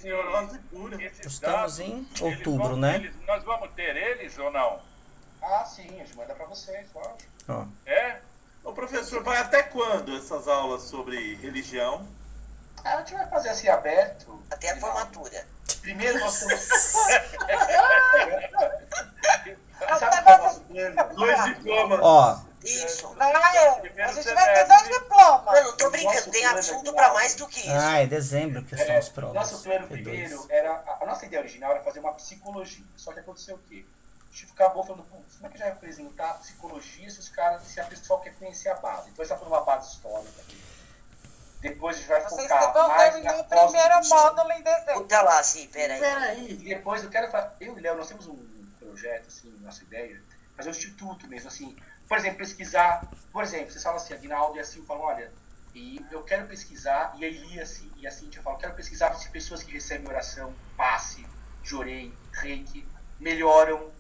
Neurose pura. Esses estamos dados, em eles outubro, vão- né? nós vamos ter eles ou não? Ah, sim, a gente manda pra vocês, lógico. Ó. É? Ô professor, vai até quando essas aulas sobre religião? A gente vai fazer assim aberto. Até a formatura. Primeiro nós temos. Sabe qual é o nosso plano? 2 diplomas. Ó, Isso. Vai, a Primeiro gente vai ter semestre. 2 diplomas. Não, não tô brincando, tem assunto pra mais do que isso. é dezembro que são as provas. Nosso plano P2. primeiro era. A nossa ideia original era fazer uma psicologia. Só que aconteceu o quê? A gente acabou falando, putz, como é que já vai apresentar psicologia se a pessoa quer conhecer a base? Então está por uma base histórica. Depois a gente vai Vocês focar vão mais terminar na o primeiro pós-política. módulo em dezembro. Puta lá, sim, peraí. Peraí, e depois eu quero fazer. Eu e o Léo, nós temos um projeto, assim, nossa ideia, fazer um instituto mesmo, assim. Por exemplo, pesquisar. Por exemplo, vocês falam assim, a Guinaldo e a Sil falam, olha, e eu quero pesquisar, e a Elias e a Cíntia falam, quero pesquisar se pessoas que recebem oração, passe, jorei, reiki, melhoram.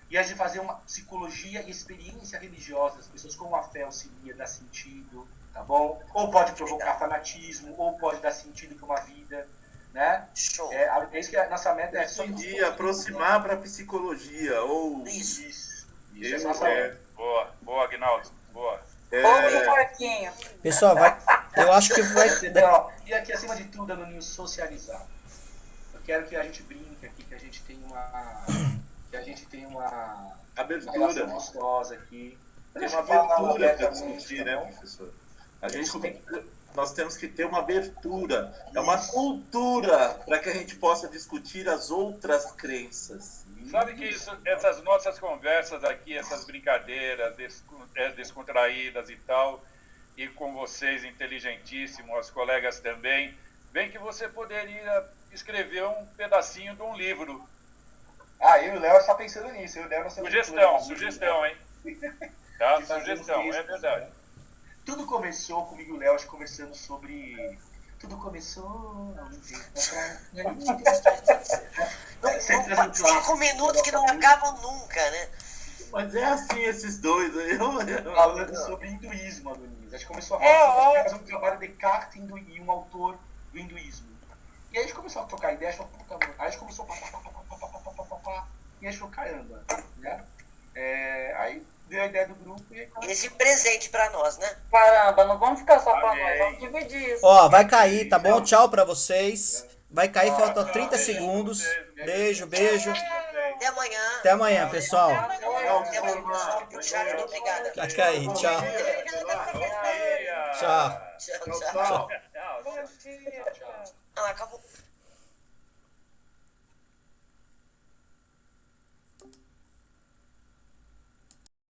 E a gente fazer uma psicologia e experiência religiosa das pessoas, como a fé auxilia, dá sentido, tá bom? Ou pode provocar fanatismo, ou pode dar sentido para uma vida, né? Show. É isso que a nossa meta é. Entendi, aproximar para psicologia. Ou. Isso. Isso é a nossa É, meta. Boa, Aguinaldo. Boa. Outro porquinho. Pessoal, vai. Eu acho que vai. Entendeu? E aqui, acima de tudo, Anuninho, socializar. Eu quero que a gente brinque aqui, que a gente tenha uma abertura. relação gostosa aqui. Tem uma abertura para discutir, né, professor? Nós temos que ter uma abertura. É uma cultura para que a gente possa discutir as outras crenças. Sabe que essas nossas conversas aqui, essas brincadeiras descontraídas e tal, e com vocês inteligentíssimos, os colegas também, bem que você poderia escrever um pedacinho de um livro. Ah, eu e o Léo está pensando nisso. Eu e o Léo nós temos Sugestão, hein? Tá? Sugestão, é verdade. Tudo começou comigo e o Léo conversando sobre. Tudo começou. 5 minutos que não acabam nunca, né? Mas é assim esses dois aí. Falando sobre hinduísmo, Adonis. A gente começou a falar fazer um trabalho de Descartes e um autor do hinduísmo. E aí a gente começou a trocar ideias, aí a gente começou e a gente falou, caramba, né? Aí deu a ideia do grupo e Esse presente pra nós, né? Caramba, não vamos ficar só pra Amém. nós, vamos dividir isso. Ó, vai cair, tá bom? Tchau pra vocês. Vai cair, faltam 30 segundos. Beijo, beijo. Até amanhã. Até amanhã, pessoal. Até amanhã, pessoal. Pro chat, obrigada. Vai cair, tchau. Bom dia. Tchau. Tchau, tchau. Tchau.